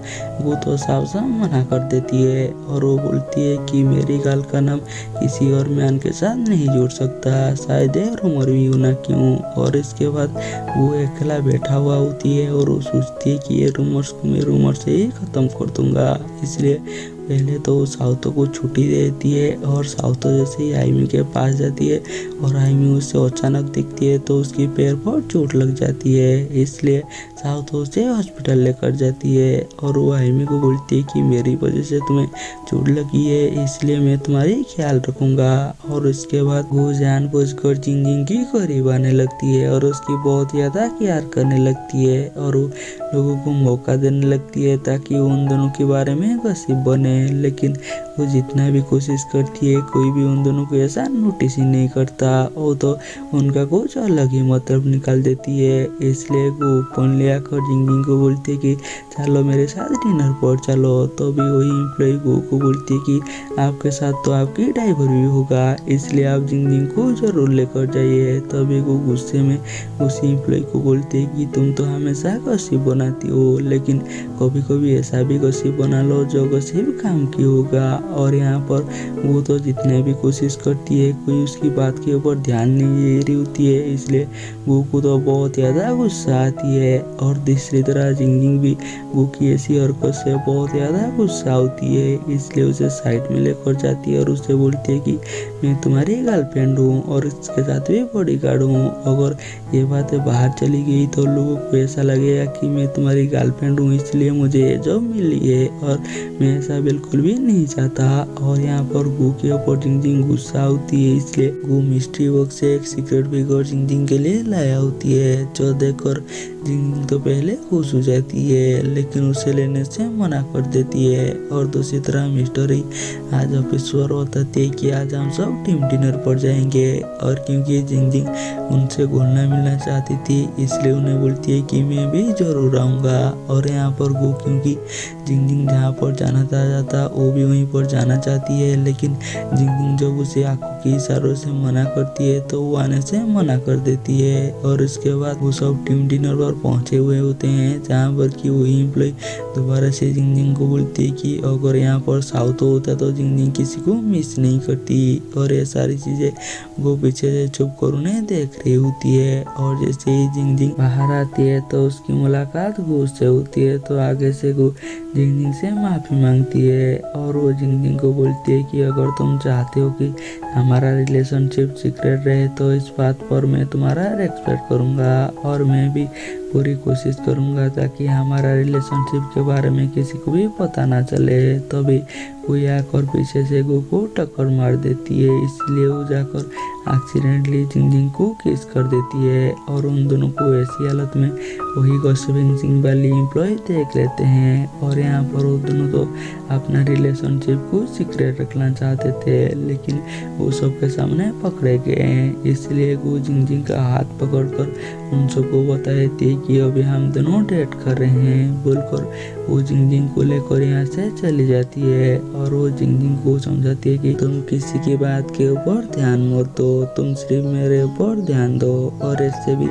गू तो साफ साफ मना कर देती है और वो बोलती है कि मेरी गाल का नाम किसी और मैन के साथ नहीं जुड़ सकता, शायद ये रूमर भी होना क्यों। और इसके बाद वो अकेला बैठा हुआ होती है और वो सोचती है कि ये रूमर्स को मैं रूमर से ही ख़त्म कर दूंगा, इसलिए पहले तो साउथ को छुट्टी दे देती है। और साउथ जैसे ही आयमी के पास जाती है और आयमी उससे अचानक दिखती है तो उसकी पैर पर चोट लग जाती है, इसलिए साउथ उसे हॉस्पिटल लेकर जाती है। और वो आयमी को बोलती है कि मेरी वजह से तुम्हें चोट लगी है इसलिए मैं तुम्हारी ख्याल रखूंगा। और उसके बाद वो जानबूझकर जिंग की करीब आने लगती है और उसकी बहुत ज़्यादा प्यार करने लगती है और वो लोगों को मौका देने लगती है ताकि उन दोनों के बारे में गॉसिप बने। लेकिन वो जितना भी कोशिश करती है कोई भी उन दोनों को ऐसा नोटिस ही नहीं करता, वो तो उनका कुछ अलग ही मतलब निकाल देती है। इसलिए वो फोन ले आकर जिंग को बोलती है कि चलो मेरे साथ डिनर पर चलो। तो भी वही एम्प्लॉय को बोलती है कि आपके साथ तो आपकी ड्राइवर भी होगा इसलिए आप जिंग को जरूर लेकर जाइए। तभी वो गुस्से में उसी एम्प्लॉय को बोलते है कि तुम तो हमेशा गॉसिप बनाती हो, लेकिन कभी कभी ऐसा भी गॉसिप बना लो जो गॉसिप काम की होगा। और यहाँ पर वो तो जितने भी कोशिश करती है कोई उसकी बात के ऊपर ध्यान नहीं दे रही होती है, इसलिए वो को तो बहुत ज़्यादा गुस्सा आती है। और दूसरी तरह जिंग भी वो की ऐसी हरकत से बहुत ज़्यादा गुस्सा होती है, इसलिए उसे साइड में लेकर जाती है और उससे बोलती है कि मैं तुम्हारी गर्लफ्रेंड हूँ और इसके साथ भी बॉडीगार्ड हूँ। अगर ये बातें बाहर चली गई तो लोगों को ऐसा लगेगा कि मैं तुम्हारी गर्लफ्रेंड हूँ इसलिए मुझे ये जॉब मिली है और मैं ऐसा बिल्कुल भी नहीं चाहता। और यहाँ पर गू के ऊपर जिंग गुस्सा होती है, इसलिए गू मिस्ट्री बॉक्स से एक सीक्रेट फिगर जिंग के लिए लाया होती है जो देखकर जिंग तो पहले खुश हो जाती है लेकिन उसे लेने से मना कर देती है। और दूसरी तरह मिस्टर ही आज ऑफिस पर बताती है कि आज हम सब टीम डिनर पर जाएंगे। और क्योंकि जिंग उनसे घुलना मिलना चाहती थी इसलिए उन्हें बोलती है कि मैं भी जरूर आऊँगा। और यहाँ पर गो क्योंकि जिंग जहाँ पर जाना चाहता रहा था वो भी वहीं पर जाना चाहती है, लेकिन जिंगजिंग जब उसे आंखों के इशारों से मना करती है तो वो आने से मना कर देती है। और उसके बाद वो सब टीम डिनर पर पहुंचे हुए होते हैं, जहाँ पर कि वही एम्प्लॉय दोबारा से जिंगजिंग को बोलती है कि अगर यहाँ पर साउथ होता तो जिंगजिंग किसी को मिस नहीं करती। और ये सारी चीजें वो पीछे से चुप कर उन्हें देख रही होती है। और जैसे ही जिंगजिंग बाहर आती है तो उसकी मुलाकात गो से होती है, तो आगे से गो जिंगजिंग से माफी मांगती है और वो जिंगजिंग को बोलती है कि अगर तुम चाहते हो कि हमारा रिलेशनशिप सीक्रेट रहे तो इस बात पर मैं तुम्हारा रेस्पेक्ट करूंगा और मैं भी पूरी कोशिश करूंगा ताकि हमारा रिलेशनशिप के बारे में किसी को भी पता ना चले। तभी कोई आकर पीछे से गो को टक्कर मार देती है, इसलिए वो जाकर एक्सीडेंटली जिंगजिंग को किस कर देती है और उन दोनों को ऐसी हालत में वही गॉसिपिंग सिंह वाली एम्प्लॉय देख लेते हैं। और यहाँ पर वो दोनों तो अपना रिलेशनशिप को सीक्रेट रखना चाहते थे, लेकिन वो सबके सामने पकड़े गए हैं। इसलिए वो जिंगजिंग का हाथ पकड़कर उन सबको बताए थे कि अभी हम दोनों डेट कर रहे हैं बोलकर वो जिंगजिंग को लेकर यहाँ से चली जाती है। और वो जिंगजिंग को समझाती है कि तुम किसी की बात के ऊपर ध्यान मत दो, तुम सिर्फ मेरे ऊपर ध्यान दो और ऐसे भी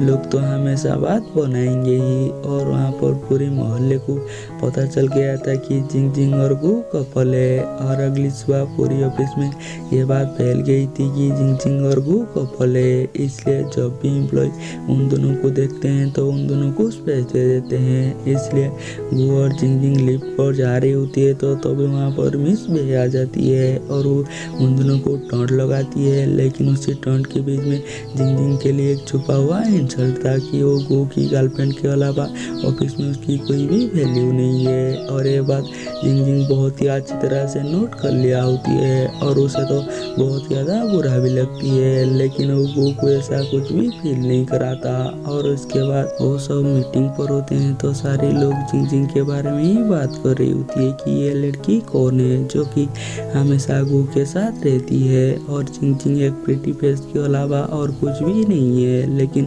लोग तो हमेशा बात बनाएंगे ही। और वहाँ पर पूरे मोहल्ले को पता चल गया था कि जिंगजिंग और गो कपल है। और अगली सुबह पूरी ऑफिस में ये बात फैल गई थी कि जिंगजिंग और गो कपल है, इसलिए जब भी एम्प्लॉय उन दोनों को देखते हैं तो उन दोनों को स्पेस दे देते हैं। इसलिए गो और जिंगजिंग लिफ्ट पर जा रही होती है तो तभी वहाँ पर मिस बे आ जाती है और वो उन दोनों को टॉन्ट लगाती है, लेकिन उसी टॉन्ट के बीच में जिंगजिंग के लिए एक छुपा हुआ इंसल्ट था कि वो गो की गर्लफ्रेंड के अलावा ऑफिस में उसकी कोई भी वैल्यू नहीं है। और ये बात जिंगजिंग बहुत ही अच्छी तरह से नोट कर लिया होती है और उसे तो बहुत ज़्यादा बुरा भी लगती है, लेकिन वो गो को ऐसा कुछ भी फील नहीं कराता। और उसके बाद वो सब मीटिंग पर होते हैं तो सारे लोग जिंगजिंग के बारे में ही बात कर रही होती है कि ये लड़की कौन है जो कि हमेशा गो के साथ रहती है। और जिंगजिंग एक प्रिटी फेस के अलावा और कुछ भी नहीं है, लेकिन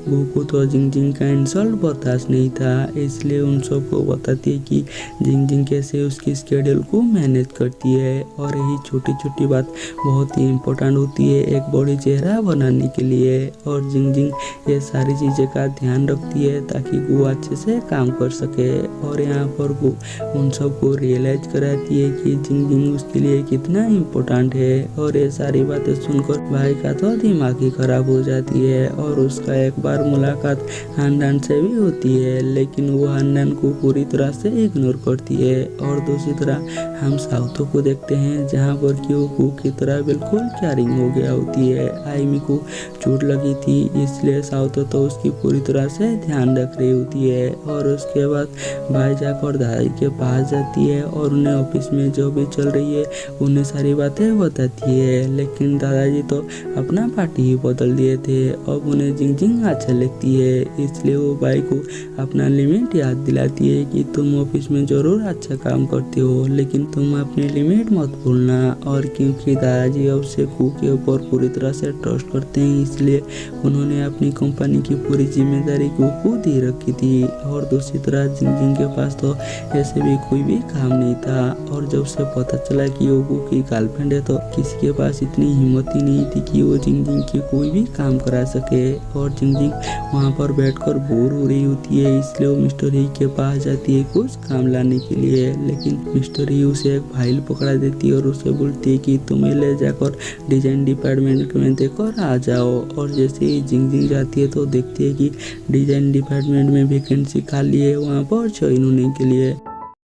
गो को तो जिंगजिंग का इंसल्ट बर्दाश्त नहीं था, इसलिए उन सबको बताती है कि जिंगजिंग कैसे उसकी स्केड्यूल को मैनेज करती है। और यही छोटी छोटी बात बहुत ही इम्पोर्टेंट होती है एक बॉडी चेहरा बनाने के लिए। और जिंगजिंग ये सारी चीज़ें का ध्यान रखती है ताकि गो अच्छे से काम कर सके। और यहाँ पर गो उन सबको रियलाइज कराती है कि जिंगजिंग उसके लिए कितना इम्पोर्टेंट है। और ये सारी बातें सुनकर भाई का तो दिमाग ही खराब हो जाती है और उसका एक बार मुलाकात हानडान से भी होती है, लेकिन वो हानडान को पूरी तरह से इग्नोर करती है। और दूसरी तरह हम साउथो को देखते हैं जहाँ पर कि वो गो की तरह बिल्कुल कैरिंग हो गया होती है। आईमी को चोट लगी थी, इसलिए साउथो तो उसकी पूरी तरह से ध्यान रख रही होती है। और उसके बाद भाई जाकर दादाजी के पास जाती है और उन्हें ऑफिस में जो भी चल रही है उन्हें सारी बातें बताती है, लेकिन दादाजी तो अपना पार्टी ही बदल दिए थे। अब उन्हें जिंगजिंग अच्छा लगती है, इसलिए वो भाई को अपना लिमिट याद दिलाती है कि तुम ऑफिस में जरूर अच्छा काम करते हो, लेकिन तुम अपनी लिमिट मत भूलना। और क्योंकि दादाजी अब से गो के ऊपर पूरी तरह से ट्रस्ट करते हैं, इसलिए उन्होंने अपनी कंपनी की पूरी जिम्मेदारी गो को दे रखी थी। और दूसरी तरह जिंगजिंग के पास तो ऐसे भी कोई भी काम नहीं था। और जब से पता चला कि वो गो की गर्लफ्रेंड है तो किसी के पास इतनी हिम्मत ही नहीं थी कि वो जिंगजिंग की कोई भी काम करा सके। और जिंगजिंग वहाँ पर बैठकर बोर हो रही होती है, इसलिए वो मिस्टर ही के पास जाती है कुछ काम लाने के लिए, लेकिन मिस्टर ही उसे एक फाइल पकड़ा देती है और उसे बोलती है कि तुम्हें ले जाकर डिजाइन डिपार्टमेंट में देकर आ जाओ। और जैसे ही जिंगजिंग जाती है तो देखती है कि डिजाइन डिपार्टमेंट में वैकेंसी खाली है वहाँ पर ज्वाइन होने के लिए।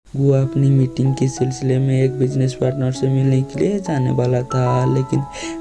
वो अपनी मीटिंग के सिलसिले में एक बिजनेस पार्टनर से मिलने के लिए जाने वाला था, लेकिन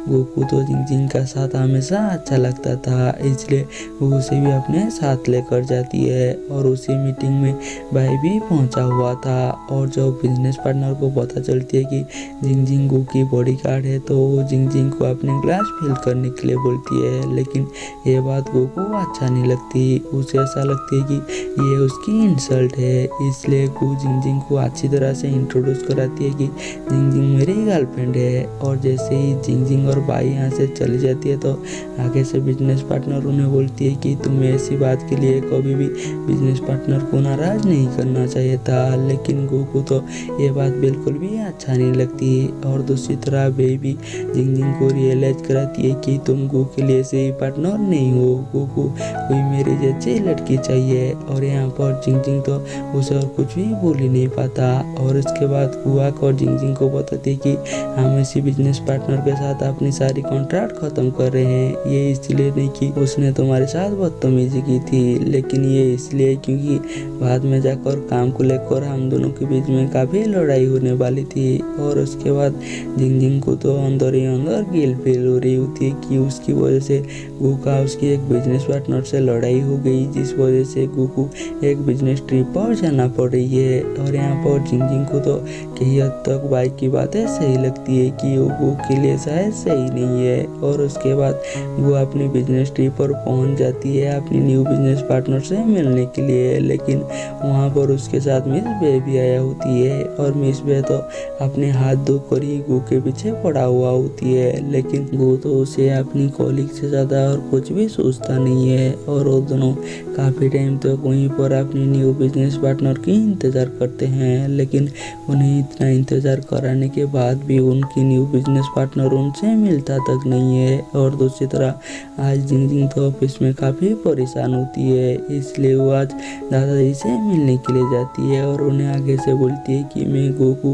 गो को तो जिंगजिंग का साथ हमेशा अच्छा लगता था, इसलिए वो उसे भी अपने साथ लेकर जाती है। और उसी मीटिंग में भाई भी पहुंचा हुआ था। और जब बिजनेस पार्टनर को पता चलती है कि जिंगजिंग गो की बॉडीगार्ड है तो वो जिंगजिंग को अपने ग्लास फिल करने के लिए बोलती है, लेकिन ये बात गो को अच्छा नहीं लगती। उसे ऐसा लगती है कि ये उसकी इंसल्ट है, इसलिए गो जिंगजिंग जिंगजिंग को अच्छी तरह से इंट्रोड्यूस कराती है कि जिंगजिंग मेरी गर्लफ्रेंड है। और जैसे ही जिंगजिंग और बाई यहाँ से चली जाती है तो आगे से बिजनेस पार्टनर उन्हें बोलती है कि तुम्हें ऐसी बात के लिए कभी भी बिजनेस पार्टनर को नाराज नहीं करना चाहिए था। लेकिन गो को तो ये बात बिल्कुल भी अच्छा नहीं लगती। और दूसरी तरह बेबी जिंगजिंग को रियलाइज कराती है कि तुम गो के लिए सही पार्टनर नहीं हो, गो को कोई मेरी जैसी लड़की चाहिए। और यहाँ पर जिंगजिंग तो उसे और कुछ भी बोल ही नहीं पाता। और इसके बाद गुआक और जिंगजिंग को बताती है कि हम इसी बिजनेस पार्टनर के साथ अपनी सारी कॉन्ट्रैक्ट खत्म कर रहे हैं। ये इसलिए नहीं कि उसने तुम्हारे साथ बदतमीजी की थी, लेकिन ये इसलिए क्योंकि बाद में जाकर काम को लेकर हम दोनों के बीच में काफी लड़ाई होने वाली थी। और उसके बाद जिंगजिंग को तो अंदर ही अंदर गिल्ट फील हो रही होती है कि उसकी वजह से गो का उसकी एक बिजनेस पार्टनर से लड़ाई हो गई, जिस वजह से गो को एक बिजनेस ट्रिप पर जाना पड़ रही है। और यहाँ पर जिंगजिंग को तो कई हद तक बाइक की बातें सही लगती है कि वो गो के लिए शायद सही नहीं है। और उसके बाद वो अपनी बिजनेस ट्रिप पर पहुंच जाती है अपनी न्यू बिजनेस पार्टनर से मिलने के लिए। लेकिन वहाँ पर उसके साथ मिस बे भी आया होती है। और मिस बे तो अपने हाथ धोकर ही गो के पीछे पड़ा हुआ होती है, लेकिन गो तो उसे अपनी कॉलीग से ज़्यादा और कुछ भी सोचता नहीं है। और वो दोनों काफ़ी टाइम तक वहीं पर अपनी न्यू बिजनेस पार्टनर की इंतज़ार करते हैं। लेकिन उन्हें इतना इंतज़ार कराने के बाद भी उनकी न्यू बिजनेस पार्टनर उनसे मिलता तक नहीं है। और दूसरी तरह आज जिंगजिंग तो ऑफिस में काफ़ी परेशान होती है, इसलिए वो आज दादाजी से मिलने के लिए जाती है। और उन्हें आगे से बोलती है कि मैं गो को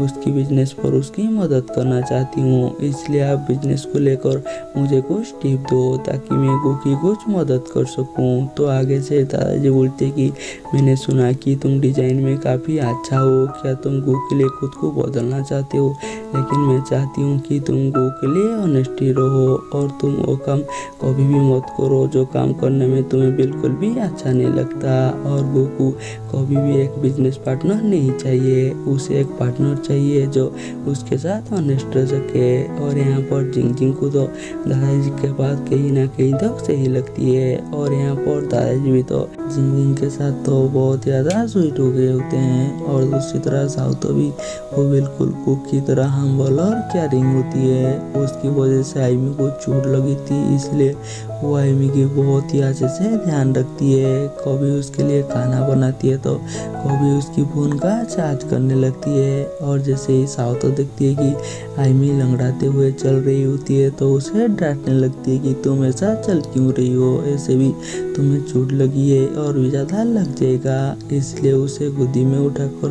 उसकी बिजनेस पर उसकी मदद करना चाहती हूँ, इसलिए आप बिजनेस को लेकर मुझे कुछ टिप दो ताकि मैं गो की कुछ मदद कर सकूँ। तो आगे से दादाजी बोलते हैं कि मैंने सुना कि तुम डिजाइन में काफ़ी अच्छा हो, क्या तुम गो के लिए खुद को बदलना चाहते हो? लेकिन मैं चाहती हूँ कि तुम गो के लिए ऑनेस्टी रहो और तुम वो काम कभी भी मत करो जो काम करने में तुम्हें बिल्कुल भी अच्छा नहीं लगता। और गो को कभी भी एक बिजनेस पार्टनर नहीं चाहिए, उसे एक पार्टनर चाहिए जो उसके साथ ऑनेस्ट रह सके। और यहाँ पर जिंगजिंग को तो दादाजी के बात कहीं ना कहीं तक सही लगती है। और यहाँ पर दादाजी भी तो जिंगजिंग के साथ तो बहुत ज़्यादा स्वीट हो गए होते हैं। और दूसरी तरह साउतो भी वो बिल्कुल कुक की तरह हम्बल और केयरिंग होती है। उसकी वजह से आईमी को चोट लगी थी, इसलिए वो आईमी की बहुत ही अच्छे से ध्यान रखती है। कभी उसके लिए खाना बनाती है तो कभी उसकी फोन का चार्ज करने लगती है। और जैसे ही साउतो देखती है कि आईमी लंगड़ाते हुए चल रही होती है तो उसे डांटने लगती है कि तुम ऐसा चल क्यों रही हो, ऐसे भी तुम्हें चोट लगी है और भी ज़्यादा लग जाएगा। इसलिए उसे गोदी में उठाकर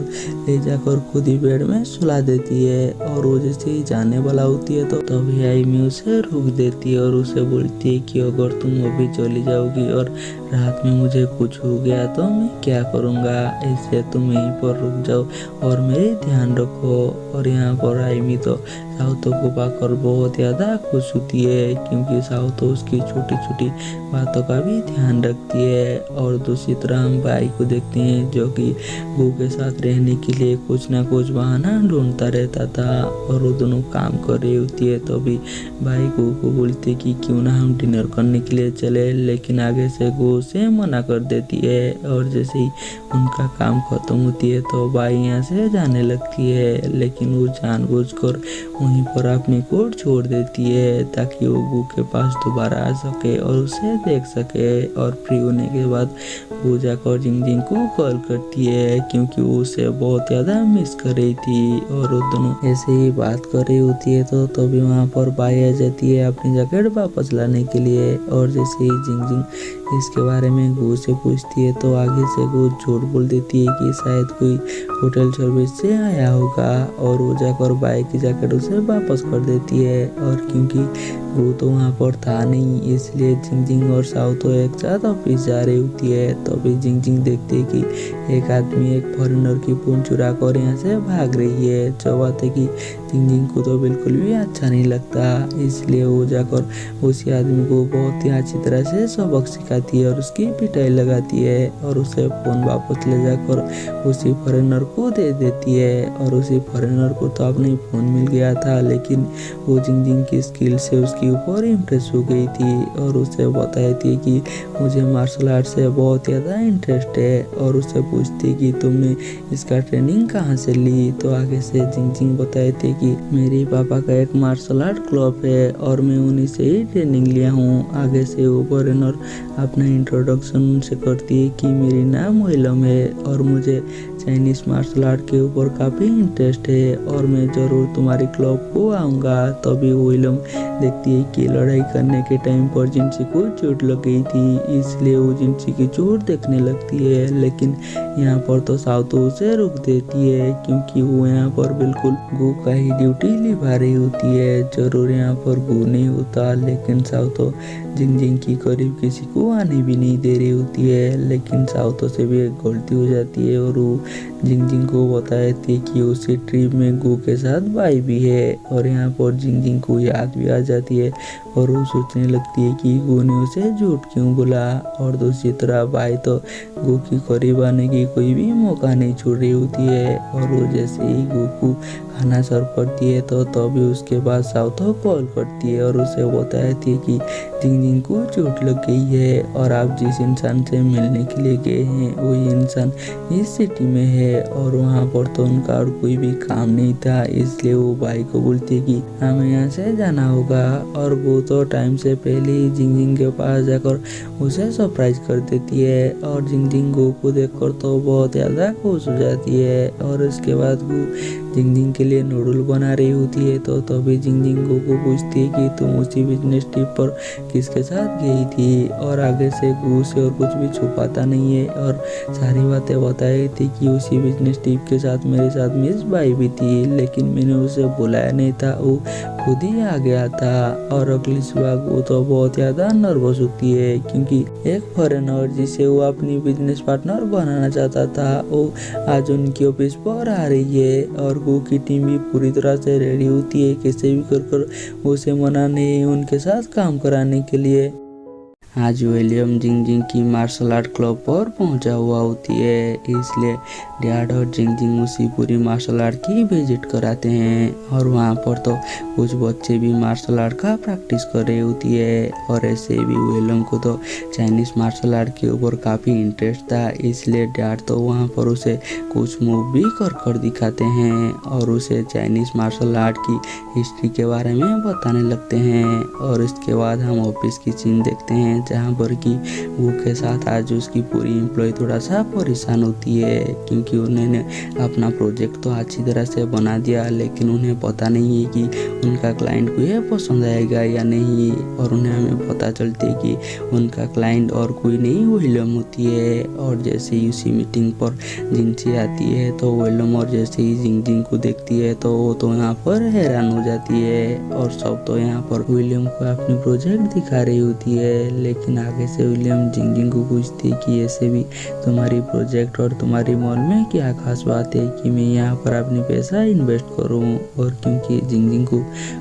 ले जाकर खुद ही बेड में सुला देती है। और वो जैसे ही जाने वाला होती है तो तभी आईमी उसे रोक देती है और उसे बोलती है कि अगर तुम अभी चली जाओगी और रात में मुझे कुछ हो गया तो मैं क्या करूँगा, इसलिए तुम यहीं पर रुक जाओ और मेरे ध्यान रखो। और यहाँ पर आईमी तो साउतो को पाकर बहुत ज़्यादा खुश होती है, क्योंकि साउतो उसकी छोटी छोटी बातों का भी ध्यान रखती है। और दूसरी तरह हम बाई को देखते हैं जो कि गो के साथ रहने के लिए कुछ ना कुछ बहाना ढूंढता रहता था। और वो दोनों काम कर रही होती है तो भी बाई गो को बोलती है कि क्यों ना हम डिनर करने के लिए चले, लेकिन आगे से गो उसे मना कर देती है। और जैसे ही उनका काम खत्म होती है तो बाई यहाँ से जाने लगती है, लेकिन वो जानबूझकर वहीं पर अपनी कोट छोड़ देती है ताकि वो गो के पास दोबारा आ सके और उसे देख सके। और फ्री होने के बाद वो जाकर जिंगजिंग को कॉल करती है क्योंकि वो उसे बहुत ज़्यादा मिस कर रही थी। और वो दोनों ऐसे ही बात कर रही होती है तो तभी वहाँ पर बाई आ जाती है अपनी जैकेट वापस लाने के लिए। और जैसे ही जिंगजिंग इसके बारे में गो से पूछती है तो आगे से गो झूठ बोल देती है कि शायद कोई होटल सर्विस से आया होगा। और वो जाकर बाई की जैकेट उसे वापस कर देती है। और क्योंकि वो तो वहाँ पर था नहीं, इसलिए जिंगजिंग और साउतो एक साथ ऑफिस जा रही होती है। तो अभी जिंगजिंग देखती है कि एक आदमी एक फॉरेनर की फोन चुरा कर यहाँ से भाग रही है। जो बात है कि जिंगजिंग को तो बिल्कुल भी अच्छा नहीं लगता, इसलिए वो जाकर उसी आदमी को बहुत ही अच्छी तरह से सबक सिखा आती है और उसकी पिटाई लगाती है और उसे फ़ोन वापस ले जाकर उसी फॉरेनर को दे देती है। और उसी फॉरेनर को तो अपने फ़ोन मिल गया था, लेकिन वो जिंग की स्किल से उसके ऊपर इम्प्रेस हो गई थी और उसे बताई थी कि मुझे मार्शल आर्ट से बहुत ज़्यादा इंटरेस्ट है और उससे पूछती कि तुमने इसका ट्रेनिंग कहाँ से ली। तो आगे से जिंग बताए थे कि मेरे पापा का एक मार्शल आर्ट क्लब है और मैं उन्हीं से ही ट्रेनिंग लिया हूँ। आगे से वो फॉरेनर अपना इंट्रोडक्शन उनसे करती है कि मेरी नाम विलम है और मुझे चाइनीज़ मार्शल आर्ट के ऊपर काफ़ी इंटरेस्ट है और मैं ज़रूर तुम्हारे क्लब को आऊँगा। तभी विलम देखती है कि लड़ाई करने के टाइम पर जिनसी को चोट लग गई थी, इसलिए वो जिनसी की चोट देखने लगती है। लेकिन यहाँ पर तो साउतो उसे रोक देती है क्योंकि वो यहाँ पर बिल्कुल गो का ही ड्यूटी निभा रही होती है। जरूर यहाँ पर गो नहीं होता, लेकिन साउतो जिंग की करीब किसी को आने भी नहीं दे रही होती है। लेकिन साउतो से भी एक गलती हो जाती है और वो जिंग को बताती है कि उसी ट्रिप में गो के साथ बाई भी है। और यहाँ पर जिंग को याद भी आ जाती है और वो सोचने लगती है कि गो ने उसे झूठ क्यों बोला। और दूसरी तरफ बाई तो गो की करीब आने की कोई भी मौका नहीं छोड़ रही होती है और वो जैसे ही गो को खाना सर्व करती है तो तभी उसके बाद साउतो कॉल करती है और उसे बताती है कि जिंग को चोट लग गई है और आप जिस इंसान से मिलने के लिए गए हैं वही इंसान इस सिटी में है और वहाँ पर तो उनका और कोई भी काम नहीं था। इसलिए वो भाई को बोलती है कि हमें यहाँ से जाना होगा और वो तो टाइम से पहले ही जिंग के पास जाकर उसे सरप्राइज कर देती है और जिंग गो को देखकर तो बहुत ज़्यादा खुश हो जाती है। और उसके बाद वो जिंग के लिए नूडल बना रही होती है तो तभी जिंग गो को पूछती है कि तुम उसी बिजनेस ट्रिप पर किसके साथ गई थी। और आगे से गो से और कुछ भी छुपाता नहीं है और सारी बातें बताई थी कि उसी बिजनेस ट्रिप के साथ मेरे साथ मिस बाई भी थी, लेकिन मैंने उसे बुलाया नहीं था, वो खुद ही आ गया था। और अगली सुबह वो तो बहुत ज़्यादा नर्वस होती है क्योंकि एक फॉरेनर जिसे वो अपनी बिजनेस पार्टनर बनाना चाहता था वो आज उनकी ऑफिस पर आ रही है और गो की टीम भी पूरी तरह से रेडी होती है कैसे भी कर उसे मनाने उनके साथ काम कराने के लिए। आज विलियम जिंग की मार्शल आर्ट क्लब पर पहुंचा हुआ होती है, इसलिए डैड और जिंग उसी पूरी मार्शल आर्ट की विजिट कराते हैं और वहां पर तो कुछ बच्चे भी मार्शल आर्ट का प्रैक्टिस कर रही होती है। और ऐसे भी विलियम को तो चाइनीज़ मार्शल आर्ट के ऊपर काफ़ी इंटरेस्ट था, इसलिए डैड तो वहां पर उसे कुछ मूव भी कर दिखाते हैं और उसे चाइनीज़ मार्शल आर्ट की हिस्ट्री के बारे में बताने लगते हैं। और इसके बाद हम ऑफिस की सीन देखते हैं जहाँ पर कि वो के साथ आज उसकी पूरी एम्प्लॉय थोड़ा सा परेशान होती है क्योंकि उन्होंने अपना प्रोजेक्ट तो अच्छी तरह से बना दिया, लेकिन उन्हें पता नहीं है कि उनका क्लाइंट को ये पसंद आएगा या नहीं। और उन्हें हमें पता चलती है कि उनका क्लाइंट और कोई नहीं विलियम होती है। और जैसे ही उसी मीटिंग पर जिनसी आती है तो विलियम और जैसे ही जिंग को देखती है तो वो तो यहाँ पर हैरान हो जाती है और सब तो यहाँ पर विलियम को अपनी प्रोजेक्ट दिखा रही होती है। लेकिन आगे से विलियम जिंग को पूछती है कि ऐसे भी तुम्हारी प्रोजेक्ट और तुम्हारी मॉल में क्या खास बात है कि मैं यहाँ पर अपनी पैसा इन्वेस्ट करूँ। और क्योंकि जिंग को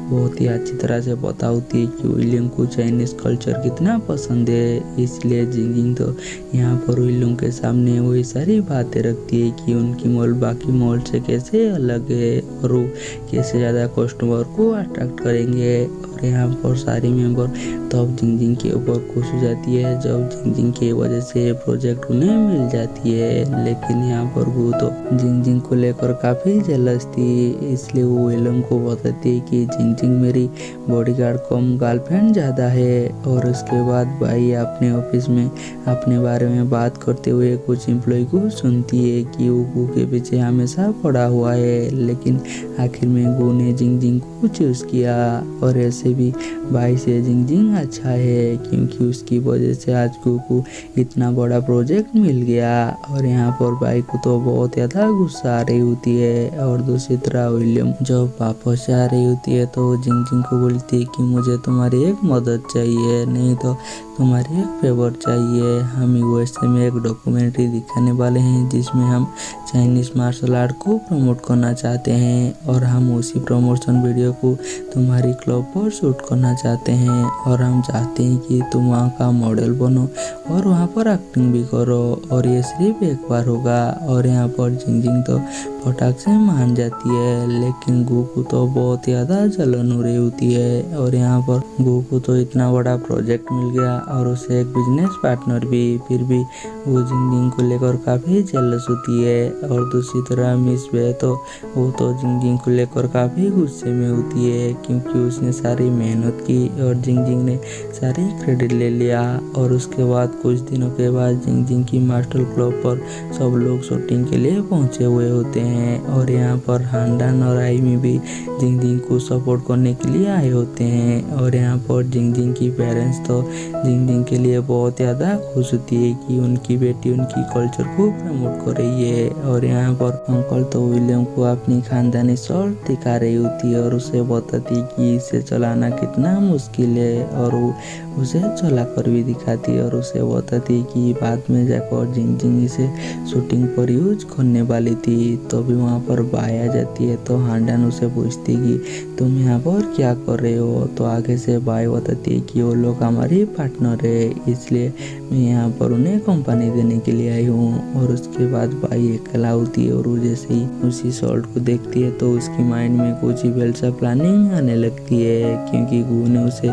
बहुत ही अच्छी तरह से पता होती है कि विलियम को चाइनीज कल्चर कितना पसंद है, इसलिए जिंग तो यहाँ पर विलियम के सामने वही सारी बातें रखती है कि उनकी मॉल बाकी मॉल से कैसे अलग है और वो कैसे ज़्यादा कस्टमर को अट्रैक्ट करेंगे। और यहाँ पर सारी मेंबर तब जिंग के ऊपर खुश हो जाती है जब जिंग की वजह से प्रोजेक्ट उन्हें मिल जाती है। लेकिन यहाँ पर वो तो जिंग को लेकर काफ़ी जेलस थी, इसलिए वो विलियम को बताती है कि जिंग मेरी बॉडीगार्ड कम गर्लफ्रेंड ज़्यादा है। और उसके बाद भाई अपने ऑफिस में अपने बारे में बात करते हुए कुछ एम्प्लॉय को सुनती है कि वो गो के पीछे हमेशा पड़ा हुआ है, लेकिन आखिर में गो ने जिंग को चूज़ किया। और ऐसे भी भाई से जिंग अच्छा है क्योंकि उसकी वजह से आज को इतना बड़ा प्रोजेक्ट मिल गया। और यहाँ पर भाई को तो बहुत ज़्यादा गुस्सा आ रही होती है। और दूसरी तरह विलियम जब वापस से आ रही होती है तो जिंग को बोलती है कि मुझे तुम्हारी एक मदद चाहिए, नहीं तो तुम्हारी एक फेवर चाहिए। हम यूएसए में एक डॉक्यूमेंट्री दिखाने वाले हैं जिसमें हम चाइनीज़ मार्शल आर्ट को प्रमोट करना चाहते हैं और हम उसी प्रमोशन वीडियो को तुम्हारी क्लब पर शूट करना चाहते हैं और हम चाहते हैं कि तुम वहाँ का मॉडल बनो और वहाँ पर एक्टिंग भी करो और ये सिर्फ एक बार होगा। और यहाँ पर जिंगजिंग तो फटाक से मान जाती है, लेकिन गोकू तो बहुत ज़्यादा जलन हो रही होती है। और यहाँ पर गोकू तो इतना बड़ा प्रोजेक्ट मिल गया और उसे एक बिजनेस पार्टनर भी, फिर भी वो जिंगजिंग को लेकर काफ़ी जेलस होती है। और दूसरी तरफ मिस बे तो वो तो जिंगजिंग को लेकर काफ़ी गुस्से में होती है, क्योंकि उसने सारी मेहनत की और जिंगजिंग ने सारी क्रेडिट ले लिया। और उसके बाद कुछ दिनों के बाद जिंगजिंग की मास्टर क्लब पर सब लोग शूटिंग के लिए पहुंचे हुए होते हैं और यहाँ पर हानडान और आईमी भी जिंगजिंग को सपोर्ट करने के लिए आए होते हैं। और यहाँ पर जिंगजिंग की पेरेंट्स तो जिंगजिंग के लिए बहुत ज़्यादा खुश होती है कि उनकी बेटी उनकी कल्चर को प्रमोट कर रही है। और यहाँ पर अंकल तो विलियम को अपनी खानदानी शॉर्ट दिखा रही होती है और उसे बताती है कि इसे चलाना कितना मुश्किल है, और वो उसे चला कर भी दिखाती है और उसे बताती है कि बाद में जाकर जिंगजिंग इसे शूटिंग पर यूज करने वाली थी। तो भी वहाँ पर बाई आ जाती है तो हानडान उसे पूछती कि तुम यहाँ पर क्या कर रहे हो। तो आगे से बाई बताती है कि वो लोग हमारी पार्टनर है, इसलिए मैं यहाँ पर उन्हें कंपनी देने के लिए आई हूँ। और उसके बाद बाई अकेला होती है और वो जैसे ही उसी सॉल्ट को देखती है तो उसकी माइंड में कुछ ही सा प्लानिंग आने लगती है, क्योंकि गू ने उसे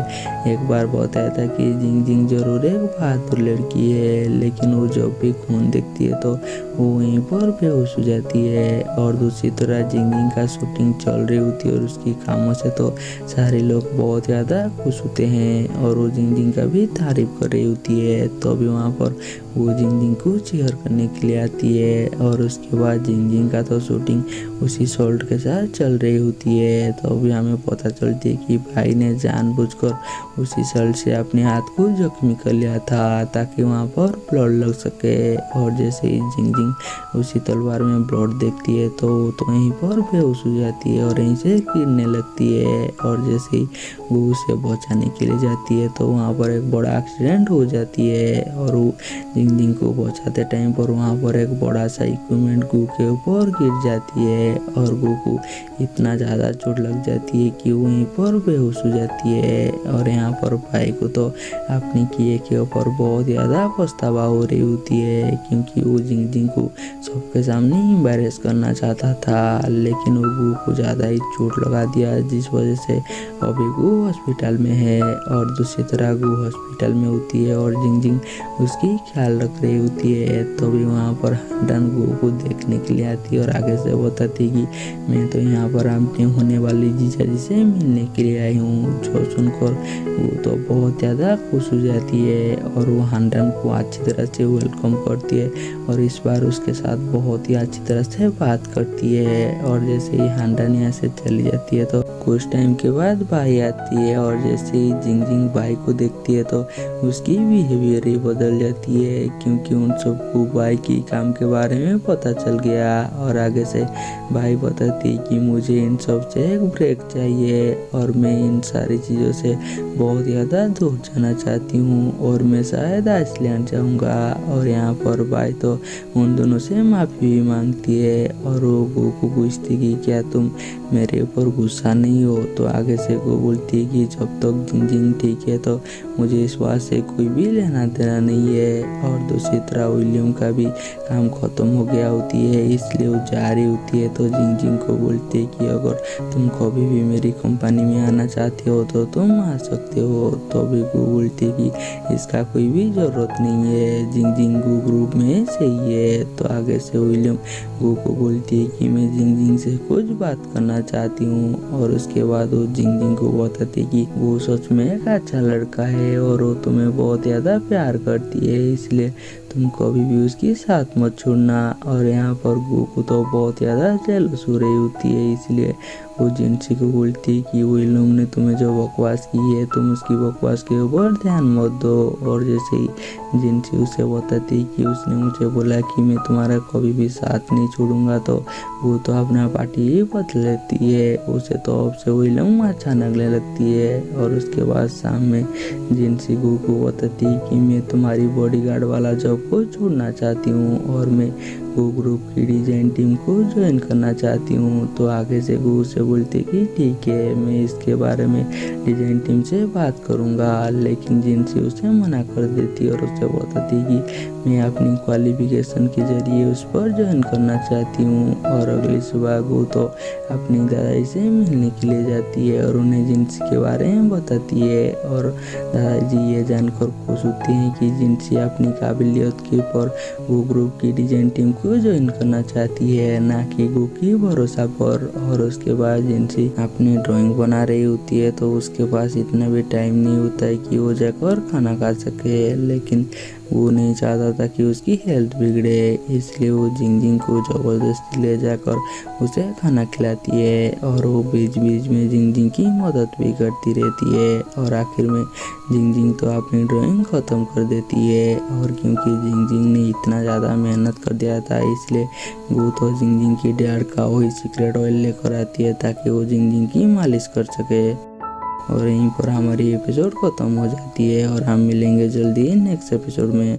एक बार बताया था कि जिंगजिंग जरूर एक बहादुर लड़की है, लेकिन वो जब भी खून देखती है तो वो वहीं पर बेहोश हो जाती है। और दूसरी तरह जिंगजिंग का शूटिंग चल रही होती है और उसकी कामों से तो सारे लोग बहुत ज़्यादा खुश होते हैं और वो जिंगजिंग का भी तारीफ कर रही होती है। तो अभी वहाँ पर वो जिंगजिंग को चीयर करने के लिए आती है और उसके बाद जिंगजिंग का तो शूटिंग उसी सॉल्ट के साथ चल रही होती है। तो अभी हमें पता चलती है कि भाई ने जानबूझकर उसी सॉल्ट से अपने हाथ को जख्मी कर लिया था ताकि वहाँ पर ब्लड लग सके। और जैसे ही जिंगजिंग उसी तलवार में ब्लड देखती है तो वो तो वहीं पर बेहोश हो जाती है और यहीं से गिरने लगती है। और जैसे ही वो उसे बचाने के लिए जाती है तो वहाँ पर एक बड़ा एक्सीडेंट हो जाती है और वो जिंगजिंग को बचाते टाइम पर वहाँ पर एक बड़ा सा इक्विपमेंट गू के ऊपर गिर जाती है और गू को इतना ज़्यादा चोट लग जाती है कि वहीं पर बेहोश हो जाती है। और यहाँ पर भाई को तो अपने किए के ऊपर बहुत ज़्यादा पछतावा हो रही होती है, क्योंकि वो जिंगजिंग को सबके सामने एम्बैरेस करना चाहता था, लेकिन वो गू को ज़्यादा ही चोट लगा दिया, जिस वजह से अभी गू हॉस्पिटल में है। और दूसरी तरह गू हॉस्पिटल में होती है और जिंगजिंग उसकी ख्याल रख रही होती है। तो भी वहाँ पर हानडान गू को देखने के लिए आती है और आगे से बताती कि मैं तो यहाँ पर अपने होने वाली जीजा जी से मिलने के लिए आई हूँ। जो सुनकर वो तो बहुत ज़्यादा खुश हो जाती है और वो हानडान को अच्छी तरह से वेलकम करती है और इस बार उसके साथ बहुत ही अच्छी तरह से बात करती है। और जैसे ही हानडान यहाँ से चली जाती है तो कुछ टाइम के बाद बाई आती है और जैसे ही जिंगजिंग बाई को देखती है तो उसकी बिहेवियर ही बदल जाती है, क्योंकि उन सबको बाई की काम के बारे में पता चल गया। और आगे से बाई बताती है कि मुझे इन सब से एक ब्रेक चाहिए और मैं इन सारी चीज़ों से बहुत ज़्यादा दूर जाना चाहती हूँ और मैं शायद आइसलैंड जाऊँगा। और यहाँ पर बाई तो उन दोनों से माफ़ी भी मांगती है और वो गू को पूछती कि क्या तुम मेरे ऊपर गुस्सा नहीं हो। तो आगे से गू बोलती है कि जब तक जिंगजिंग ठीक है तो मुझे इस बात से कोई भी लेना देना नहीं है। और दूसरी तरह विलियम का भी काम खत्म हो गया होती है, इसलिए वो जा रही होती है। तो जिंगजिंग को बोलती है कि अगर तुम कभी भी मेरी कंपनी में आना चाहते हो तो तुम आ सकते हो। तो भी गू बोलती है कि इसका कोई भी ज़रूरत नहीं है, जिंगजिंग गू ग्रुप में सही है। तो आगे से विलियम गू को बोलती है कि मैं जिंगजिंग से कुछ बात करना चाहती हूँ। और उसके बाद वो जिंगजिंग को बताती है कि वो सच में एक अच्छा लड़का है और वो तुम्हें बहुत ज़्यादा प्यार करती है, इसलिए तुम कभी भी उसके साथ मत छोड़ना। और यहाँ पर गू को तो बहुत ज़्यादा जेलस हो रही होती है, इसलिए वो जिनसी को बोलती है कि वही लोग ने तुम्हें जो बकवास की है तुम उसकी बकवास के ऊपर ध्यान मत दो। और जैसे ही जिनसी उसे बताती है कि उसने मुझे बोला कि मैं तुम्हारा कभी भी साथ नहीं छोड़ूंगा, तो वो तो अपना पार्टी ही बदल लेती है। उसे तो अब से वही लोग अच्छा लगने लगती है। और उसके बाद शाम में जिनसी गू को बताती है कि मैं तुम्हारी बॉडीगार्ड वाला जॉब को छोड़ना चाहती हूँ और मैं गो ग्रुप की डिज़ाइन टीम को ज्वाइन करना चाहती हूँ। तो आगे से गो उसे बोलती कि ठीक है, मैं इसके बारे में डिज़ाइन टीम से बात करूँगा, लेकिन जिनसी उसे मना कर देती और उसे बताती कि मैं अपनी क्वालिफिकेशन के ज़रिए उस पर ज्वाइन करना चाहती हूँ। और अगली सुबह गो तो अपनी दादाजी से मिलने के लिए जाती है और उन्हें जिनसी के बारे में बताती है। और दादाजी ये जानकर खुश होते हैं कि जिनसी अपनी काबिलियत के ऊपर गो ग्रुप की डिज़ाइन टीम को ज्वाइन करना चाहती है, ना कि गो की भरोसा पर। और उसके बाद जिनसी अपनी ड्राइंग बना रही होती है तो उसके पास इतना भी टाइम नहीं होता है कि वो जाकर खाना खा सके, लेकिन वो नहीं चाहता था कि उसकी हेल्थ बिगड़े, इसलिए वो जिंगजिंग को ज़बरदस्ती ले जाकर उसे खाना खिलाती है। और वो बीच बीच में जिंगजिंग की मदद भी करती रहती है और आखिर में जिंगजिंग तो अपनी ड्राइंग ख़त्म कर देती है। और क्योंकि जिंगजिंग ने इतना ज़्यादा मेहनत कर दिया था, इसलिए वो तो जिंगजिंग की डैड का वही सीक्रेट ऑयल लेकर आती है ताकि वो जिंगजिंग की मालिश कर सके। और यहीं पर हमारी एपिसोड ख़त्म हो जाती है और हम मिलेंगे जल्दी नेक्स्ट एपिसोड में।